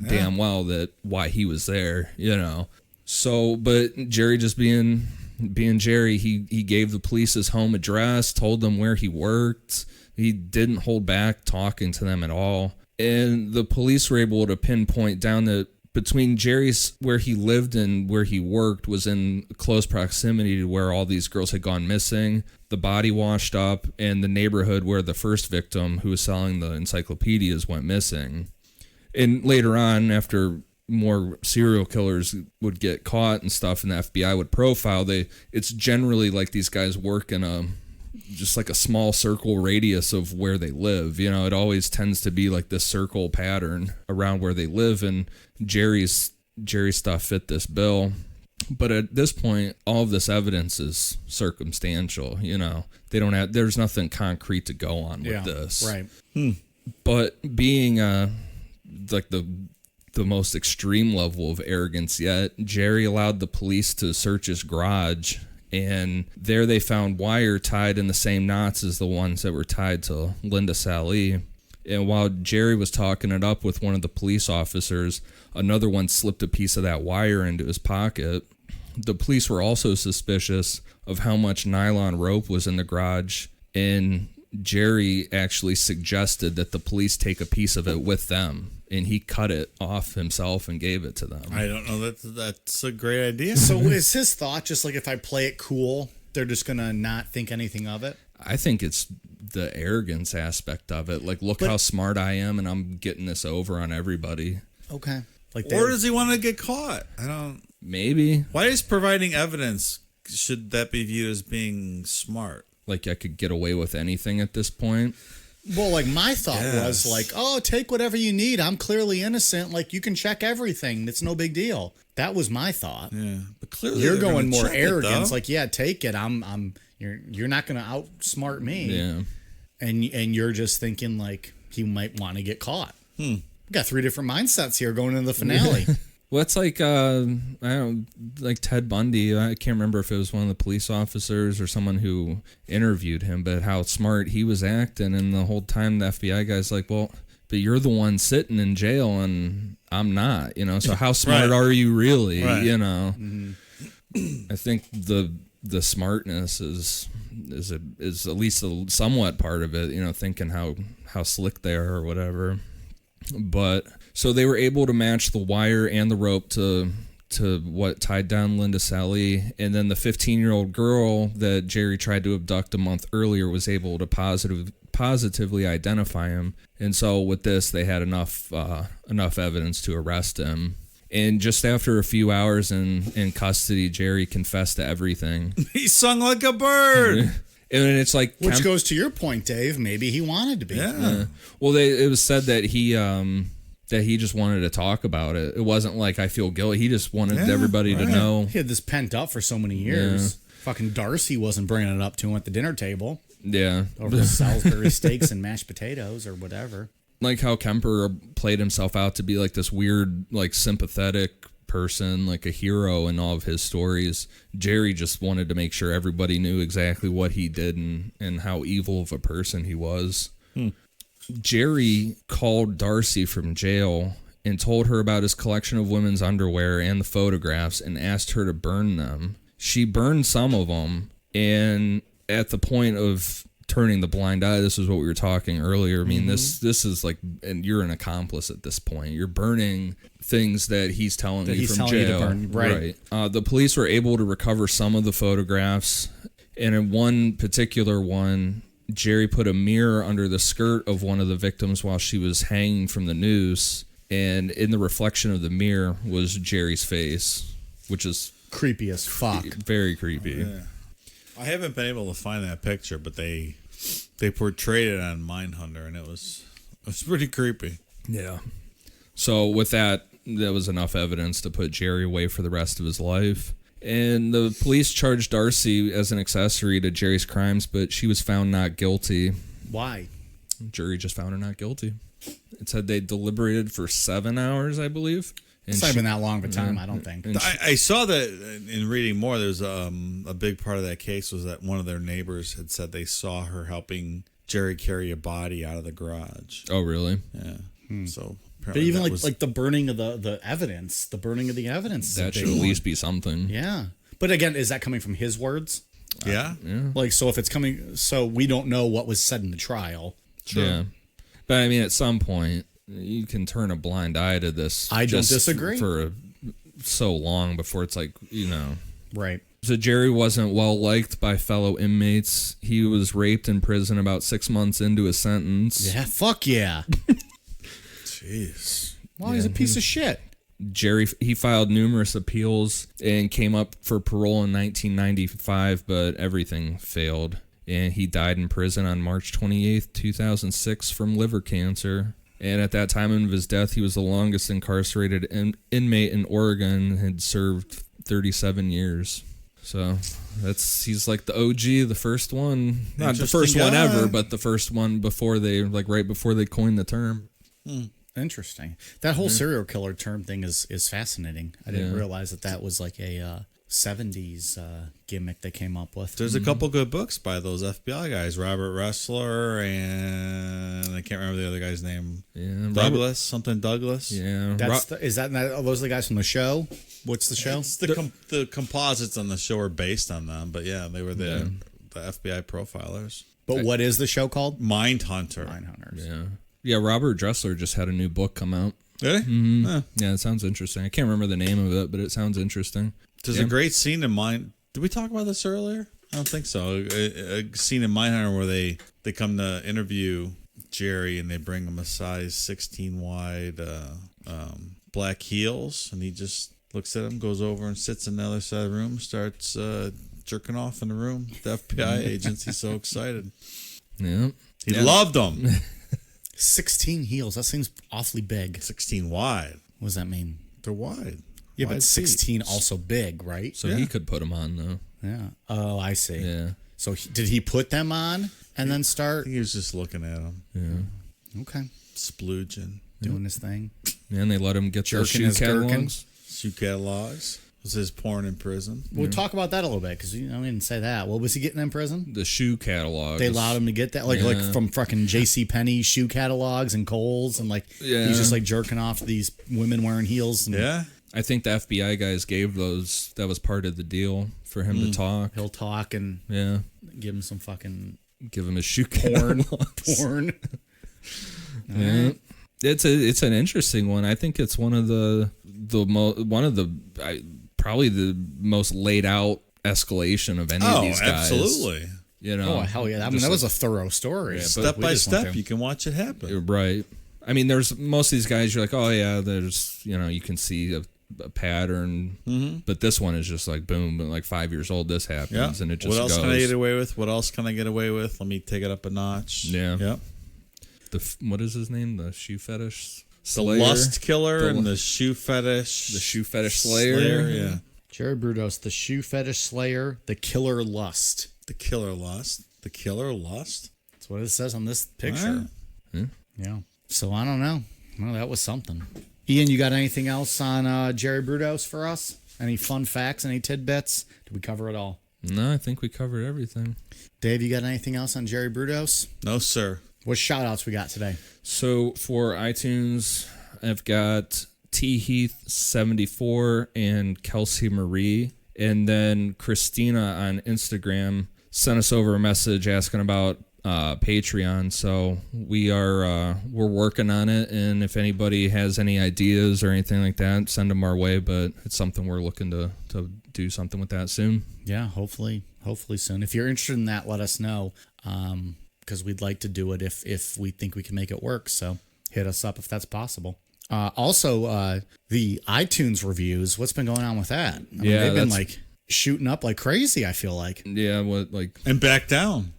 damn well that why he was there, So, but Jerry just being Jerry, he gave the police his home address, told them where he worked. He didn't hold back talking to them at all. And the police were able to pinpoint down that between Jerry's, where he lived and where he worked, was in close proximity to where all these girls had gone missing, the body washed up, and the neighborhood where the first victim, who was selling the encyclopedias, went missing. And later on, after more serial killers would get caught and stuff and the FBI would profile, it's generally like these guys work in just like a small circle radius of where they live. It always tends to be like this circle pattern around where they live, and Jerry's stuff fit this bill. But at this point, all of this evidence is circumstantial. There's nothing concrete to go on with this. Right. But being like the most extreme level of arrogance yet, Jerry allowed the police to search his garage, and there they found wire tied in the same knots as the ones that were tied to Linda Sally. And while Jerry was talking it up with one of the police officers, another one slipped a piece of that wire into his pocket. The police were also suspicious of how much nylon rope was in the garage, and Jerry actually suggested that the police take a piece of it with them, and he cut it off himself and gave it to them. I don't know. That's a great idea. So is his thought just like, if I play it cool, they're just going to not think anything of it? I think it's the arrogance aspect of it. Like, look how smart I am, and I'm getting this over on everybody. Okay. Or does he want to get caught? I don't... Maybe. Why is providing evidence, should that be viewed as being smart? Like I could get away with anything at this point? Well, like my thought was like, oh, take whatever you need. I'm clearly innocent. Like you can check everything. It's no big deal. That was my thought. Yeah, but clearly You're they're going gonna more check it, arrogance. though. Like, yeah, take it. You're not going to outsmart me. Yeah. And you're just thinking like he might want to get caught. We got 3 different mindsets here going into the finale. Well, it's like I don't like Ted Bundy. I can't remember if it was one of the police officers or someone who interviewed him, but how smart he was acting, and the whole time the FBI guy's like, "Well, but you're the one sitting in jail, and I'm not, you know. So how smart are you really, you know?" I think the smartness is at least somewhat part of it, you know, thinking how slick they are or whatever. But so they were able to match the wire and the rope to what tied down Linda Selly, and then the 15-year-old girl that Jerry tried to abduct a month earlier was able to positively identify him. And so with this, they had enough evidence to arrest him. And just after a few hours in custody, Jerry confessed to everything. He sung like a bird. And it's like, Which goes to your point, Dave. Maybe he wanted to be. Yeah. Well, it was said that he just wanted to talk about it. It wasn't like I feel guilty. He just wanted everybody to know. He had this pent up for so many years. Fucking Darcy wasn't bringing it up to him at the dinner table Yeah. over the Salisbury steaks and mashed potatoes or whatever. Like how Kemper played himself out to be like this weird, like sympathetic person, like a hero in all of his stories. Jerry just wanted to make sure everybody knew exactly what he did and how evil of a person he was. Jerry called Darcy from jail and told her about his collection of women's underwear and the photographs and asked her to burn them. She burned some of them, and at the point of turning the blind eye, this is what we were talking earlier. I mean, this is like, and you're an accomplice at this point. You're burning things that he's telling you from jail. Right. The police were able to recover some of the photographs, and in one particular one, Jerry put a mirror under the skirt of one of the victims while she was hanging from the noose, and in the reflection of the mirror was Jerry's face, which is Creepy as fuck. very creepy. Yeah. I haven't been able to find that picture, but they portrayed it on Mindhunter, and it was pretty creepy. Yeah. So with that was enough evidence to put Jerry away for the rest of his life. And the police charged Darcy as an accessory to Jerry's crimes, but she was found not guilty. Why? Jury just found her not guilty. It said they deliberated for 7 hours, I believe. And It's not been that long of a time, I don't think. I saw that in reading more. There's a big part of that case was that one of their neighbors had said they saw her helping Jerry carry a body out of the garage. Oh, really? Yeah. So But even like the burning of the evidence, is a That big should at one. least be something. Yeah. But again, is that coming from his words? yeah. Like, so if it's coming, so we don't know what was said in the trial. Yeah. But I mean, at some point, you can turn a blind eye to this. I don't just disagree. For so long before it's like, you know. Right. So Jerry wasn't well liked by fellow inmates. He was raped in prison about 6 months into his sentence. Yeah, fuck yeah. Jeez. Well, he's a piece of shit. Jerry, he filed numerous appeals and came up for parole in 1995, but everything failed. And he died in prison on March 28th, 2006 from liver cancer. And at that time of his death, he was the longest incarcerated inmate in Oregon and had served 37 years. So he's like the OG, the first one. Not the first one ever, but the first one right before they coined the term. Interesting. That whole serial killer term thing is fascinating. I didn't realize that was like a 70s gimmick they came up with. There's a couple good books by those FBI guys, Robert Ressler, and I can't remember the other guy's name. Yeah, Douglas. Yeah. Are those the guys from the show? What's the show? It's the composites on the show are based on them, but yeah, they were the FBI profilers. But what is the show called? Mindhunter. Mindhunters. Yeah, Robert Dressler just had a new book come out. Really? Mm-hmm. Yeah, it sounds interesting. I can't remember the name of it, but it sounds interesting. There's a great scene in Mind. Did we talk about this earlier? I don't think so. A scene in Mindhunter where they come to interview Jerry and they bring him a size 16 wide black heels, and he just looks at him, goes over and sits in the other side of the room, starts jerking off in the room. The FBI agents, he's so excited. Yeah. He loved them. 16 heels. That seems awfully big. 16 wide. What does that mean? They're wide. Yeah, but Wide 16 also big, right? So he could put them on though. Yeah. Oh, I see. Yeah. So did he put them on and then I start? think he was just looking at them. Yeah. Okay. Splooging. Doing his thing. And they let him get their Jerking shoe his gherkin. catalogs. Shoe catalogs. Was his porn in prison? We'll talk about that a little bit because we didn't say that. What was he getting in prison? The shoe catalogs. They allowed him to get that, like from fucking J.C. Penney shoe catalogs and Kohl's, and he's just like jerking off these women wearing heels. And Yeah. I think the FBI guys gave those. That was part of the deal for him to talk. he'll talk and give him some fucking Give him his shoe porn. catalogs. porn. Yeah. It's an interesting one. I think it's one of probably the most laid out escalation of any of these guys. Absolutely. You know. Oh hell yeah! I mean, that was a thorough story. Yeah, Step by step, you can watch it happen. Right. I mean, there's most of these guys. You're like, oh yeah, there's you can see a pattern, but this one is just like boom, like 5 years old. This happens, and it just What else goes. can I get away with? What else can I get away with? Let me take it up a notch. Yeah. Yep. What is his name? The Shoe Fetish The Slayer? lust killer and the shoe fetish. The Shoe Fetish Slayer. Yeah. Jerry Brudos, the Shoe Fetish Slayer, the Killer Lust. The killer lust. The killer lust. That's what it says on this picture. Yeah. So I don't know. Well, that was something. Ian, you got anything else on Jerry Brudos for us? Any fun facts? Any tidbits? Did we cover it all? No, I think we covered everything. Dave, you got anything else on Jerry Brudos? No, sir. What shout outs we got today? So for iTunes, I've got T Heath 74 and Kelsey Marie, and then Christina on Instagram sent us over a message asking about Patreon. So we're working on it, and if anybody has any ideas or anything like that, send them our way. But it's something we're looking to do something with that soon. Yeah, hopefully soon. If you're interested in that, let us know. Because we'd like to do it if we think we can make it work. So hit us up if that's possible. Also, the iTunes reviews, what's been going on with that? I mean, they've been like shooting up like crazy, I feel like. Yeah, And back down.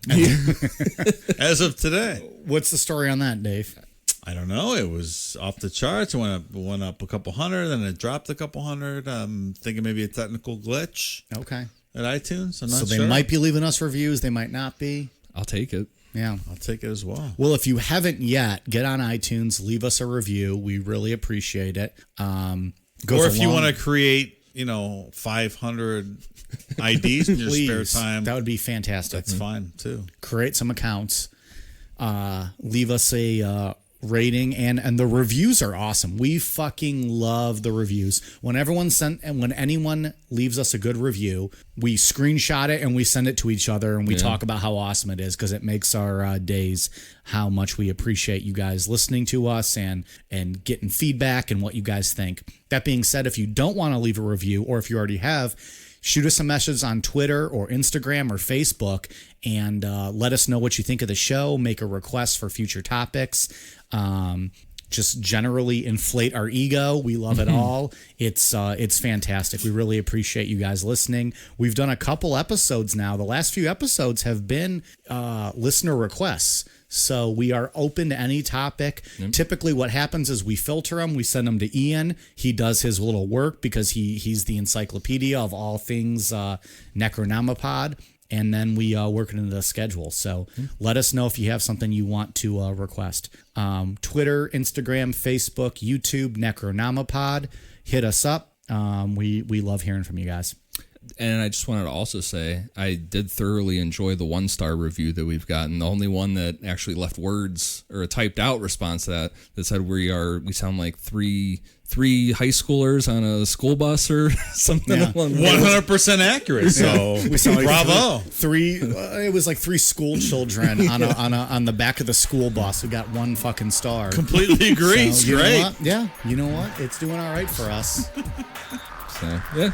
As of today. What's the story on that, Dave? I don't know. It was off the charts. It went up a couple hundred, then it dropped a couple hundred. I'm thinking maybe a technical glitch Okay. at iTunes. I'm not So sure. they might be leaving us reviews. They might not be. I'll take it. Yeah. I'll take it as well. Well, if you haven't yet, get on iTunes, leave us a review. We really appreciate it. Or if you want to create, 500 IDs in your spare time, that would be fantastic. that's fine too. Create some accounts. Leave us a rating, and the reviews are awesome. We fucking love the reviews. When anyone leaves us a good review, we screenshot it and we send it to each other, and we talk about how awesome it is, because it makes our days, how much we appreciate you guys listening to us and getting feedback and what you guys think. That being said, if you don't want to leave a review, or if you already have, shoot us a message on Twitter or Instagram or Facebook, and let us know what you think of the show. Make a request for future topics. Just generally inflate our ego. We love it all. It's fantastic. We really appreciate you guys listening. We've done a couple episodes now. The last few episodes have been listener requests. So we are open to any topic. Typically what happens is we filter them. We send them to Ian. He does his little work because he's the encyclopedia of all things Necronomipod. And then we work it into the schedule. So let us know if you have something you want to request. Twitter, Instagram, Facebook, YouTube, Necronomipod. Hit us up. We love hearing from you guys. And I just wanted to also say I did thoroughly enjoy the 1-star review that we've gotten. The only one that actually left words or a typed out response to that said we sound like three high schoolers on a school bus or something. Yeah. 100% accurate. So We sound like bravo. Three. It was like three school children on the back of the school bus who got one fucking star. Completely agree. So, you know Great. what? Yeah. You know what? It's doing all right for us. So yeah,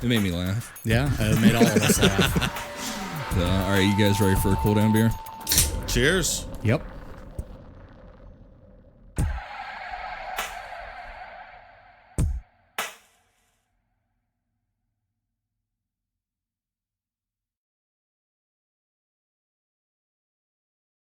it made me laugh. Yeah. It made all of us laugh. All right, you guys ready for a cool down beer? Cheers. Yep.